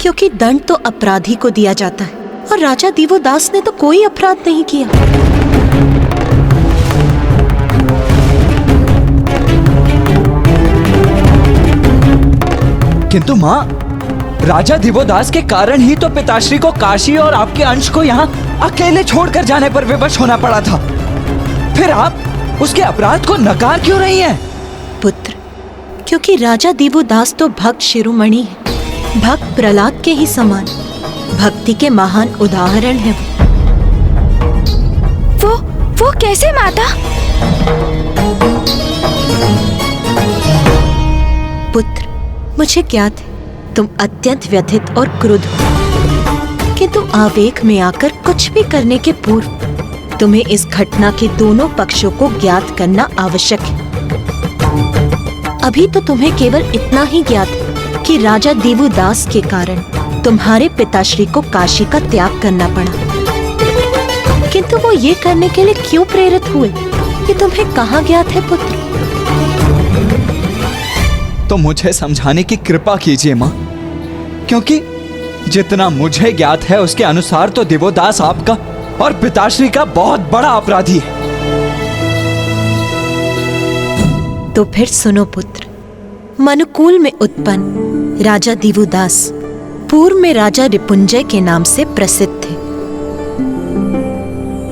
S5: क्योंकि दंड तो अपराधी को दिया जाता है और राजा दिवोदास ने तो कोई अपराध नहीं किया।
S16: किंतु माँ, राजा दिवोदास के कारण ही तो पिताश्री को काशी और आपके अंश को यहाँ अकेले छोड़कर जाने पर विवश होना पड़ा था। फिर आप उसके अपराध को नकार क्यों रही हैं?
S5: पुत्र, क्योंकि राजा दिवोदास तो भक्त शिरोमणि है, भक्त प्रहलाद के ही समान, भक्ति के महान उदाहरण है।
S1: वो कैसे माता?
S5: पुत्र, मुझे ज्ञात है तुम अत्यंत व्यथित और क्रुद्ध हो, किंतु आवेग में आकर कुछ भी करने के पूर्व तुम्हें इस घटना के दोनों पक्षों को ज्ञात करना आवश्यक है। अभी तो तुम्हें केवल इतना ही ज्ञात है कि राजा देवदास के कारण तुम्हारे पिताश्री को काशी का त्याग करना पड़ा। किंतु वो ये करने के लिए क्यों प्रेरित हुए, ये तुम्हें कहाँ ज्ञात है पुत्र?
S16: तो मुझे समझाने की कृपा कीजिए माँ, क्योंकि जितना मुझे ज्ञात है उसके अनुसार तो देवोदास आपका और पिताश्री का बहुत बड़ा अपराधी है।
S5: तो फिर सुनो पुत्र, मनुकुल में उत्पन्न राजा देवोदास पूर्व में राजा रिपुंजय के नाम से प्रसिद्ध थे।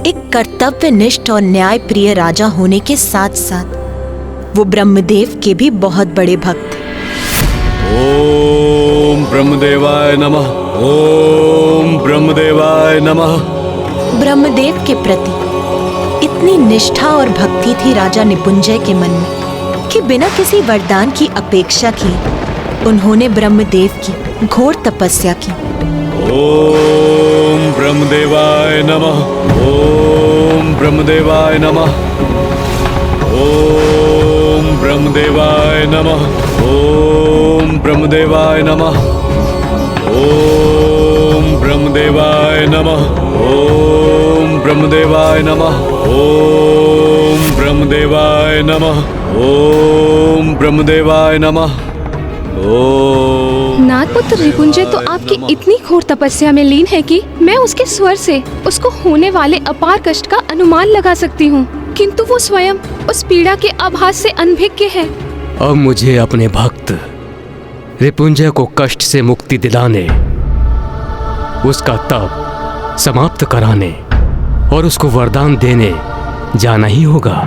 S5: एक कर्तव्यनिष्ठ और न्याय प्रिय राजा होने के साथ साथ वो ब्रह्मदेव के भी बहुत बड़े भक्त थे।
S10: ओम ब्रह्मदेवाय नमः, ओम ब्रह्मदेवाय नमः।
S5: ब्रह्मदेव के प्रति इतनी निष्ठा और भक्ति थी राजा निपुंजय के मन में कि बिना किसी वरदान की अपेक्षा किए उन्होंने ब्रह्मदेव की घोर तपस्या की।
S10: ओम ब्रह्मदेवाय नमः, ओम ब्रह्मदेवाय नमः, ओम ब्रह्मदेवाय नमः, ओम ब्रह्मदेवाय नमः, ओम ब्रह्मदेवाय नमः, ओम ब्रह्मदेवाय नमः, ओम ब्रह्मदेवाय नमः, ओम ब्रह्मदेवाय नमः।
S7: नागपुत्र रिपुंजय तो आपकी इतनी घोर तपस्या में लीन है कि मैं उसके स्वर से उसको होने वाले अपार कष्ट का अनुमान लगा सकती हूँ, किंतु वो स्वयं उस पीड़ा के आभास से अनभिज्ञ है।
S17: अब मुझे अपने भक्त रिपुंजय को कष्ट से मुक्ति दिलाने, उसका तप समाप्त कराने और उसको वरदान देने जाना ही होगा।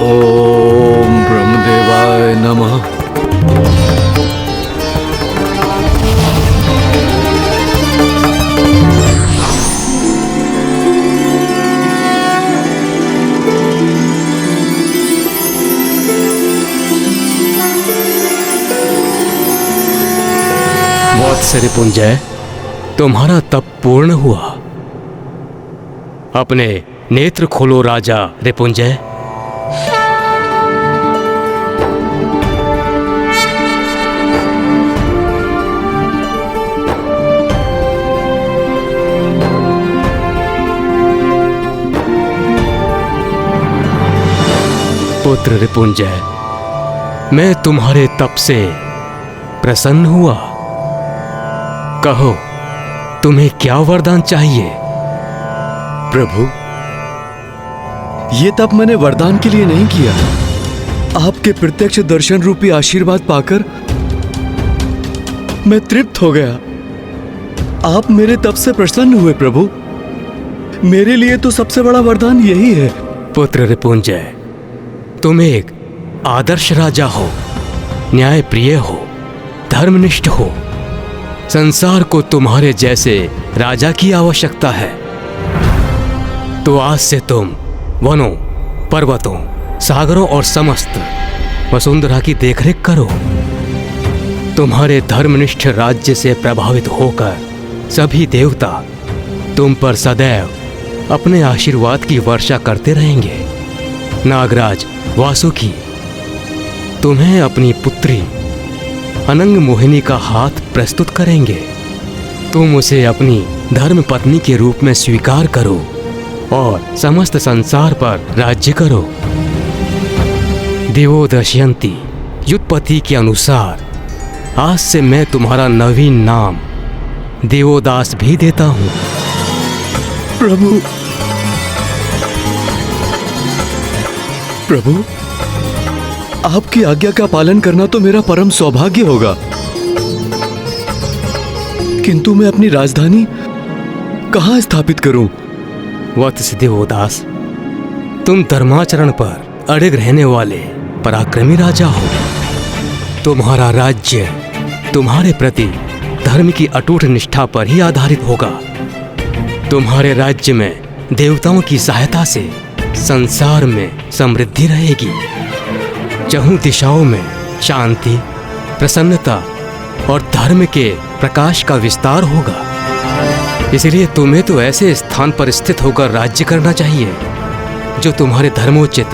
S10: ओम ब्रह्मदेवाय नमः।
S17: वत्स रिपुंजय, तुम्हारा तप पूर्ण हुआ। अपने नेत्र खोलो राजा रिपुंजय। पुत्र रिपुंजय, मैं तुम्हारे तप से प्रसन्न हुआ। कहो, तुम्हें क्या वरदान चाहिए?
S4: प्रभु, ये तप मैंने वरदान के लिए नहीं किया। आपके प्रत्यक्ष दर्शन रूपी आशीर्वाद पाकर मैं तृप्त हो गया। आप मेरे तप से प्रसन्न हुए प्रभु। मेरे लिए तो सबसे बड़ा वरदान यही है।
S17: पुत्र रिपुंजय, तुम एक आदर्श राजा हो, न्याय प्रिय हो, धर्मनिष्ठ हो। संसार को तुम्हारे जैसे राजा की आवश्यकता है। तो आज से तुम वनों, पर्वतों, सागरों और समस्त वसुंधरा की देखरेख करो। तुम्हारे धर्मनिष्ठ राज्य से प्रभावित होकर सभी देवता तुम पर सदैव अपने आशीर्वाद की वर्षा करते रहेंगे। नागराज वासुकी तुम्हें अपनी पुत्री अनंग मोहिनी का हाथ प्रस्तुत करेंगे। तुम उसे अपनी धर्म पत्नी के रूप में स्वीकार करो और समस्त संसार पर राज्य करो। देवो दशयंती युत्पत्ति के अनुसार आज से मैं तुम्हारा नवीन नाम देवोदास भी देता हूँ।
S4: प्रभु, प्रभु, आपकी आज्ञा का पालन करना तो मेरा परम सौभाग्य होगा, किंतु मैं अपनी राजधानी कहाँ स्थापित करूं?
S17: वत्स देवोदास, तुम धर्माचरण पर अड़िग रहने वाले पराक्रमी राजा हो। तुम्हारा राज्य तुम्हारे प्रति धर्म की अटूट निष्ठा पर ही आधारित होगा। तुम्हारे राज्य में देवताओं की सहायता से संसार में समृद्धि रहेगी। चहुं दिशाओं में शांति, प्रसन्नता और धर्म के प्रकाश का विस्तार होगा। इसलिए तुम्हें तो ऐसे स्थान पर स्थित होकर राज्य करना चाहिए जो तुम्हारे धर्मोचित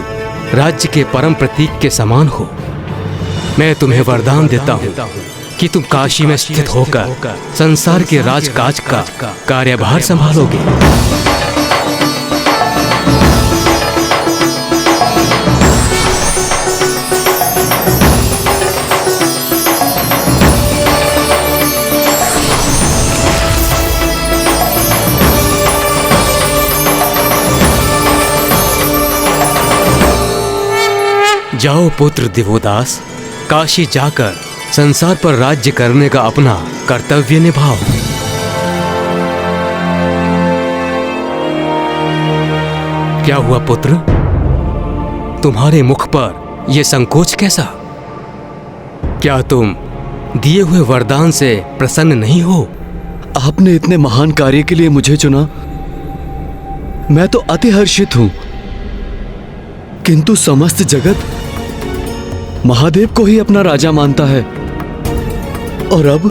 S17: राज्य के परम प्रतीक के समान हो। मैं तुम्हें वरदान देता हूँ कि तुम काशी में स्थित होकर संसार के राजकाज का कार्यभार संभालोगे। जाओ पुत्र दिवोदास, काशी जाकर संसार पर राज्य करने का अपना कर्तव्य निभाओ। क्या हुआ पुत्र, तुम्हारे मुख पर यह संकोच कैसा? क्या तुम दिए हुए वरदान से प्रसन्न नहीं हो?
S10: आपने इतने महान कार्य के लिए मुझे चुना, मैं तो अति हर्षित हूं, किंतु समस्त जगत महादेव को ही अपना राजा मानता है, और अब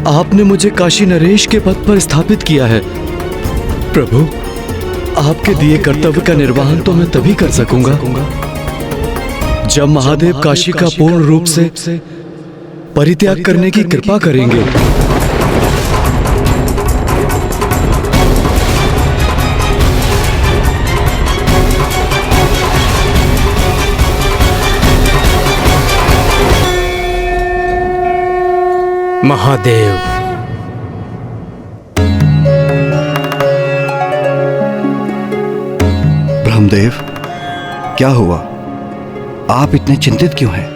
S10: आपने मुझे काशी नरेश के पद पर स्थापित किया है। प्रभु, आपके दिए कर्तव्य का निर्वहन तो मैं तभी कर सकूंगा जब महादेव काशी का पूर्ण रूप से परित्याग करने की कृपा करेंगे।
S17: महादेव,
S4: ब्रह्मदेव, क्या हुआ? आप इतने चिंतित क्यों हैं?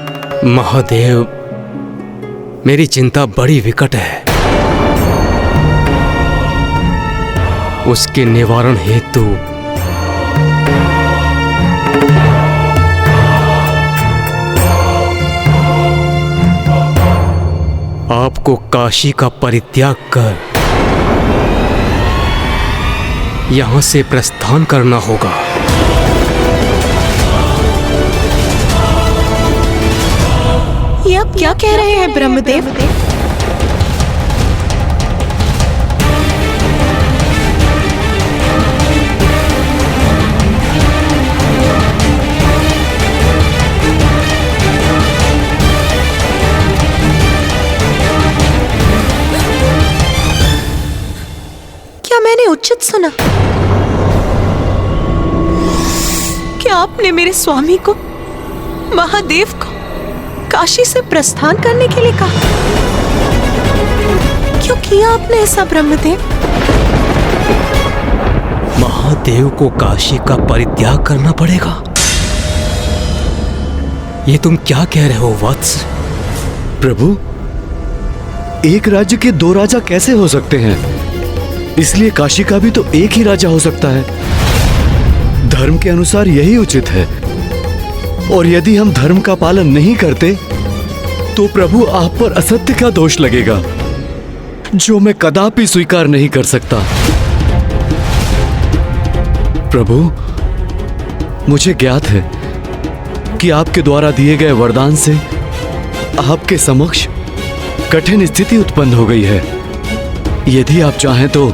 S17: महादेव, मेरी चिंता बड़ी विकट है। उसके निवारण हेतु आपको काशी का परित्याग कर यहां से प्रस्थान करना होगा।
S5: ये आप क्या कह रहे हैं ब्रह्मदेव? मैंने उचित सुना? क्या आपने मेरे स्वामी को, महादेव को, काशी से प्रस्थान करने के लिए कहा? क्यों किया आपने ऐसा ब्रह्मदेव?
S17: महादेव को काशी का परित्याग करना पड़ेगा? ये तुम क्या कह रहे हो वत्स?
S10: प्रभु, एक राज्य के दो राजा कैसे हो सकते हैं? इसलिए काशी का भी तो एक ही राजा हो सकता है। धर्म के अनुसार यही उचित है, और यदि हम धर्म का पालन नहीं करते तो प्रभु आप पर असत्य का दोष लगेगा, जो मैं कदापि स्वीकार नहीं कर सकता। प्रभु, मुझे ज्ञात है कि आपके द्वारा दिए गए वरदान से आपके समक्ष कठिन स्थिति उत्पन्न हो गई है। यदि आप चाहें तो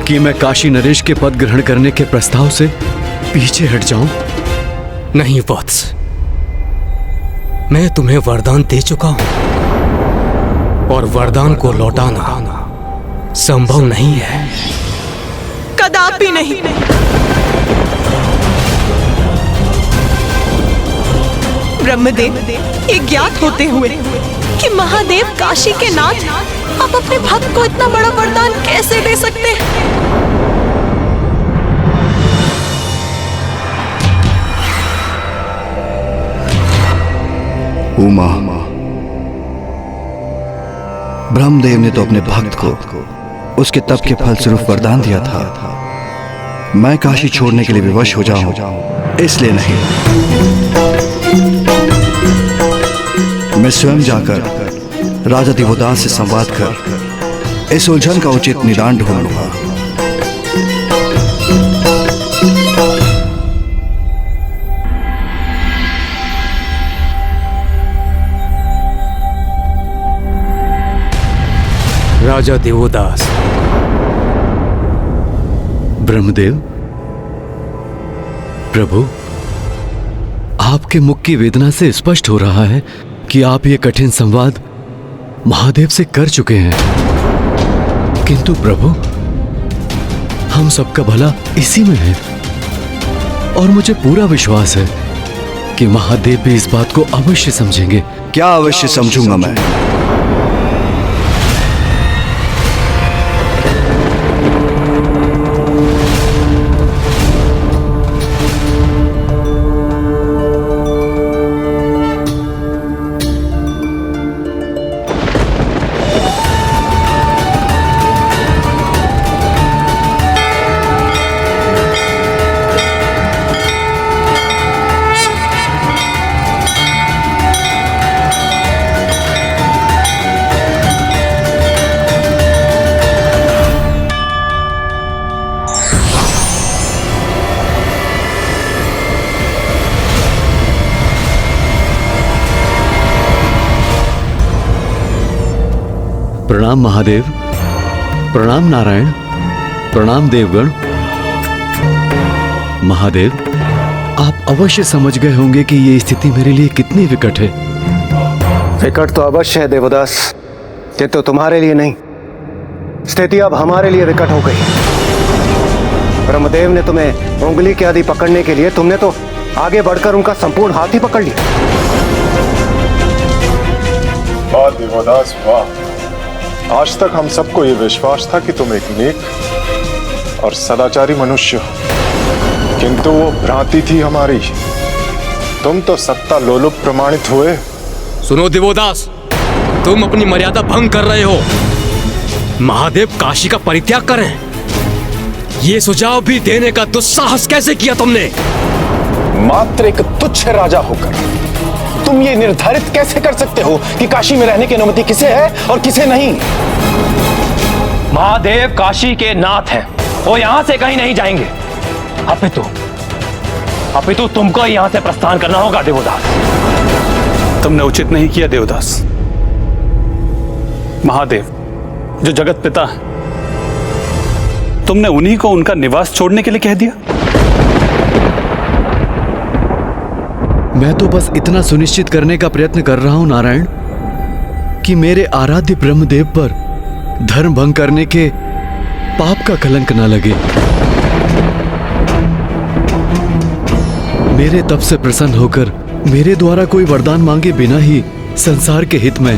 S10: कि मैं काशी नरेश के पद ग्रहण करने के प्रस्ताव से पीछे हट जाऊं?
S17: नहीं वत्स, मैं तुम्हें वरदान दे चुका हूं, और वरदान को लौटाना संभव नहीं है।
S5: कदापि नहीं। ब्रह्मदेव, ये ज्ञात होते हुए कि महादेव काशी के नाथ, आप अपने भक्त को इतना बड़ा वरदान कैसे दे सकते हैं?
S4: उमा, ब्रह्मदेव ने तो अपने भक्त को उसके तप के फलस्वरूप वरदान दिया था। मैं काशी छोड़ने के लिए विवश हो जाऊं, इसलिए नहीं। मैं स्वयं जाकर राजा दिवोदास से संवाद कर इस उलझन का उचित निदान ढूंढ लूंगा।
S17: राजा दिवोदास।
S10: ब्रह्मदेव, प्रभु, आप आपके मुख की वेदना से स्पष्ट हो रहा है कि आप ये कठिन संवाद महादेव से कर चुके हैं। किंतु प्रभु, हम सबका भला इसी में है और मुझे पूरा विश्वास है कि महादेव भी इस बात को अवश्य समझेंगे।
S4: क्या अवश्य समझूंगा मैं?
S10: प्रणाम महादेव, प्रणाम नारायण, प्रणाम देवगण। महादेव, आप अवश्य समझ गए होंगे कि ये स्थिति मेरे लिए कितनी विकट है।
S18: विकट तो अवश्य है देवदास, ये तो तुम्हारे लिए नहीं, स्थिति अब हमारे लिए विकट हो गई। ब्रह्मदेव ने तुम्हें उंगली की आदि पकड़ने के लिए तुमने तो आगे बढ़कर उनका संपूर्ण हाथ ही पकड़ लिया।
S19: वाह देवदास वाह, आज तक हम सबको ये विश्वास था कि तुम एक नेक और सदाचारी मनुष्य हो, किंतु वो भ्रांति थी हमारी। तुम तो सत्ता लोलुप प्रमाणित हुए।
S17: सुनो देवदास, तुम अपनी मर्यादा भंग कर रहे हो। महादेव काशी का परित्याग करें, ये सुझाव भी देने का दुस्साहस कैसे किया तुमने?
S20: मात्र एक तुच्छ राजा होकर तुम ये निर्धारित कैसे कर सकते हो कि काशी में रहने की अनुमति किसे है और किसे नहीं?
S12: महादेव काशी के नाथ हैं, वो यहां से कहीं नहीं जाएंगे। अपितु तुमको यहां से प्रस्थान करना होगा देवदास।
S8: तुमने उचित नहीं किया देवदास। महादेव जो जगत पिता है, तुमने उन्हीं को उनका निवास छोड़ने के लिए कह दिया।
S10: मैं तो बस इतना सुनिश्चित करने का प्रयत्न कर रहा हूं नारायण कि मेरे आराध्य ब्रह्मदेव पर धर्म भंग करने के पाप का कलंक न लगे। मेरे तप से प्रसन्न होकर मेरे द्वारा कोई वरदान मांगे बिना ही संसार के हित में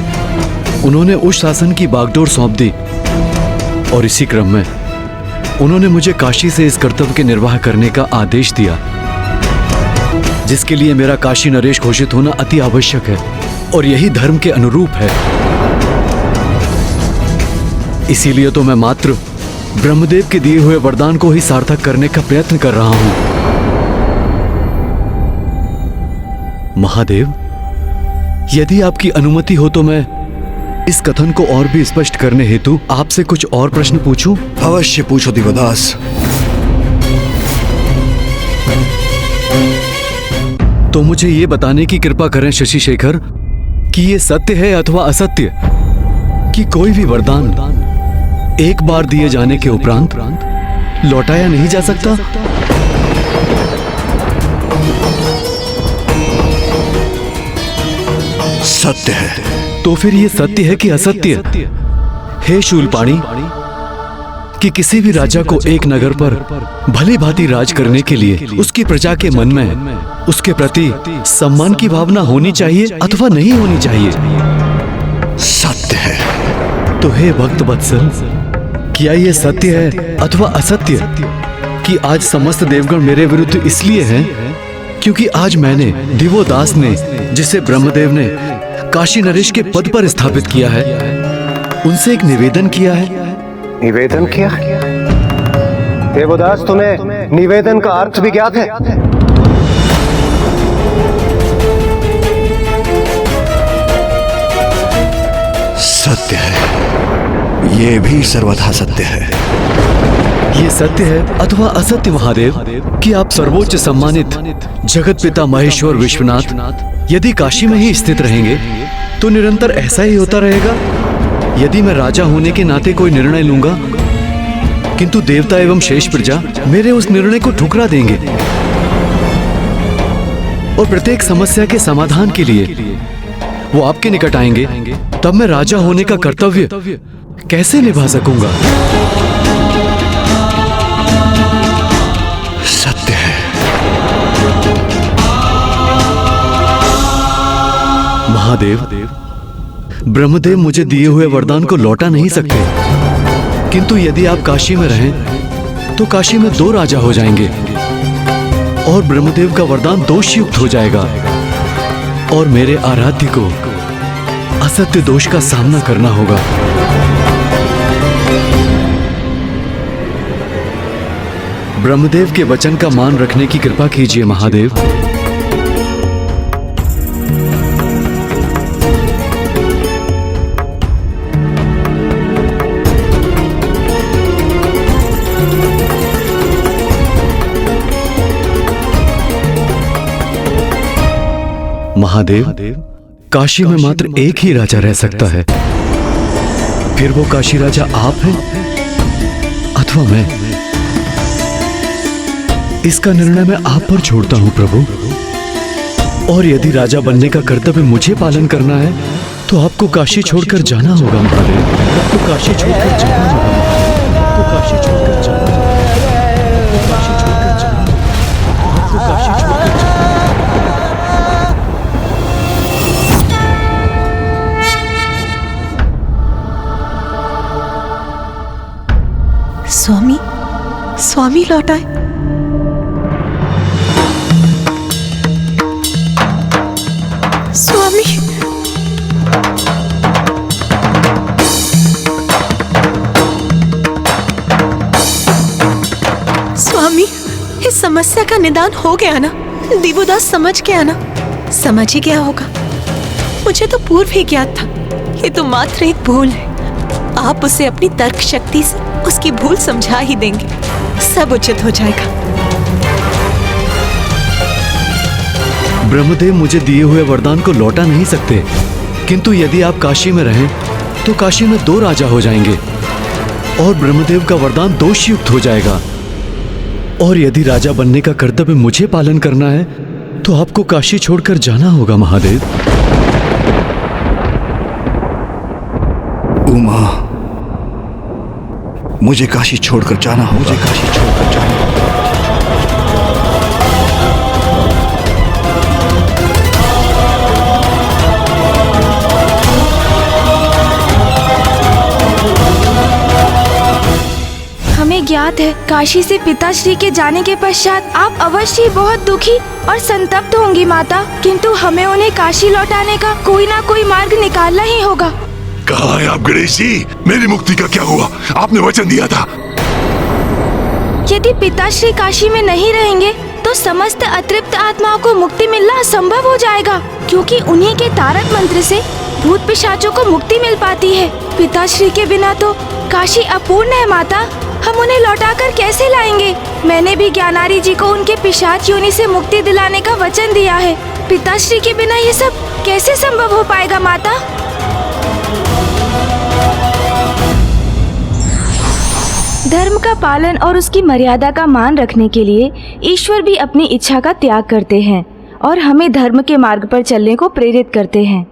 S10: उन्होंने उस शासन की बागडोर सौंप दी और इसी क्रम में उन्होंने मुझे काशी से इस कर्तव्य के निर्वाह करने का आदेश दिया, जिसके लिए मेरा काशी नरेश घोषित होना अति आवश्यक है और यही धर्म के अनुरूप है। इसीलिए तो मैं मात्र ब्रह्मदेव के दिए हुए वरदान को ही सार्थक करने का प्रयत्न कर रहा हूं। महादेव, यदि आपकी अनुमति हो तो मैं इस कथन को और भी स्पष्ट करने हेतु आपसे कुछ और प्रश्न पूछूं?
S4: अवश्य पूछो देवदास।
S10: तो मुझे ये बताने की कृपा करें शशि शेखर कि ये सत्य है अथवा असत्य कि कोई भी वरदान एक बार दिए जाने के उपरांत लौटाया नहीं जा सकता।
S4: सत्य है।
S10: तो फिर ये सत्य है कि असत्य? हे शूलपाणी, कि किसी भी राजा को एक नगर पर भली भांति राज करने के लिए उसकी प्रजा के मन में उसके प्रति सम्मान की भावना होनी चाहिए अथवा नहीं होनी चाहिए?
S4: सत्य है।
S10: तो हे भक्त वत्सल, क्या ये सत्य है अथवा असत्य कि आज समस्त देवगण मेरे विरुद्ध इसलिए हैं क्योंकि आज मैंने दिवोदास ने, जिसे ब्रह्मदेव ने काशी नरेश के पद पर स्थापित किया है, उनसे एक निवेदन किया है।
S18: निवेदन किया? देवदास, तुम्हें निवेदन का अर्थ भी ज्ञात है?
S4: सत्य है, ये भी सर्वथा सत्य है।
S10: ये सत्य है अथवा असत्य महादेव कि आप सर्वोच्च सम्मानित जगत पिता महेश्वर विश्वनाथ यदि काशी में ही स्थित रहेंगे तो निरंतर ऐसा ही होता रहेगा? यदि मैं राजा होने के नाते कोई निर्णय लूंगा किंतु देवता एवं शेष प्रजा मेरे उस निर्णय को ठुकरा देंगे और प्रत्येक समस्या के समाधान के लिए वो आपके निकट आएंगे, तब मैं राजा होने का कर्तव्य कैसे निभा सकूंगा?
S14: सत्य है।
S10: महादेव, ब्रह्मदेव मुझे दिए हुए वरदान को लौटा नहीं सकते, किंतु यदि आप काशी में रहें तो काशी में 2 राजा हो जाएंगे और ब्रह्मदेव का वरदान दोषयुक्त हो जाएगा और मेरे आराध्य को असत्य दोष का सामना करना होगा। ब्रह्मदेव के वचन का मान रखने की कृपा कीजिए महादेव। महादेव, काशी में मात्र एक ही राजा रह सकता है, फिर वो काशी राजा आप हैं अथवा मैं। इसका निर्णय मैं आप पर छोड़ता हूं प्रभु। और यदि राजा बनने का कर्तव्य मुझे पालन करना है तो आपको काशी छोड़कर जाना होगा महादेव। आपको काशी छोड़कर जाना होगा। आपको काशी छोड़कर जाना होगा। काशी छोड़कर जाना होगा। आपको काशी छोड़कर जाना।
S5: स्वामी, स्वामी लौट आए। स्वामी, स्वामी, इस समस्या का निदान हो गया ना? दिवोदास समझ गया ना? समझ ही गया होगा। मुझे तो पूर्व ही ज्ञात था। ये तो मात्र एक भूल है। आप उसे अपनी तर्क शक्ति से उसकी भूल समझा ही देंगे, सब उचित हो जाएगा।
S10: ब्रह्मदेव मुझे दिए हुए वरदान को लौटा नहीं सकते, किंतु यदि आप काशी में रहें तो काशी में 2 राजा हो जाएंगे और ब्रह्मदेव का वरदान दोषयुक्त हो जाएगा। और यदि राजा बनने का कर्तव्य मुझे पालन करना है तो आपको काशी छोड़कर जाना होगा महादेव।
S4: उमा, मुझे काशी छोड़कर जाना होगा। मुझे काशी छोड़कर जाना होगा।
S1: हमें ज्ञात है काशी से पिताश्री के जाने के पश्चात आप अवश्य ही बहुत दुखी और संतप्त होंगी माता, किंतु हमें उन्हें काशी लौटाने का कोई ना कोई मार्ग निकालना ही होगा।
S2: कहाँ है आप गणेश जी? मेरी मुक्ति का क्या हुआ? आपने वचन दिया था।
S1: यदि पिताश्री काशी में नहीं रहेंगे तो समस्त अतृप्त आत्माओं को मुक्ति मिलना असंभव हो जाएगा, क्योंकि उन्हीं के तारक मंत्र से भूत पिशाचों को मुक्ति मिल पाती है। पिताश्री के बिना तो काशी अपूर्ण है माता। हम उन्हें लौटाकर कैसे लाएंगे? मैंने भी ज्ञानारी जी को उनके पिशाच योनि से मुक्ति दिलाने का वचन दिया है। पिताश्री के बिना ये सब कैसे संभव हो पाएगा माता? धर्म का पालन और उसकी मर्यादा का मान रखने के लिए ईश्वर भी अपनी इच्छा का त्याग करते हैं और हमें धर्म के मार्ग पर चलने को प्रेरित करते हैं।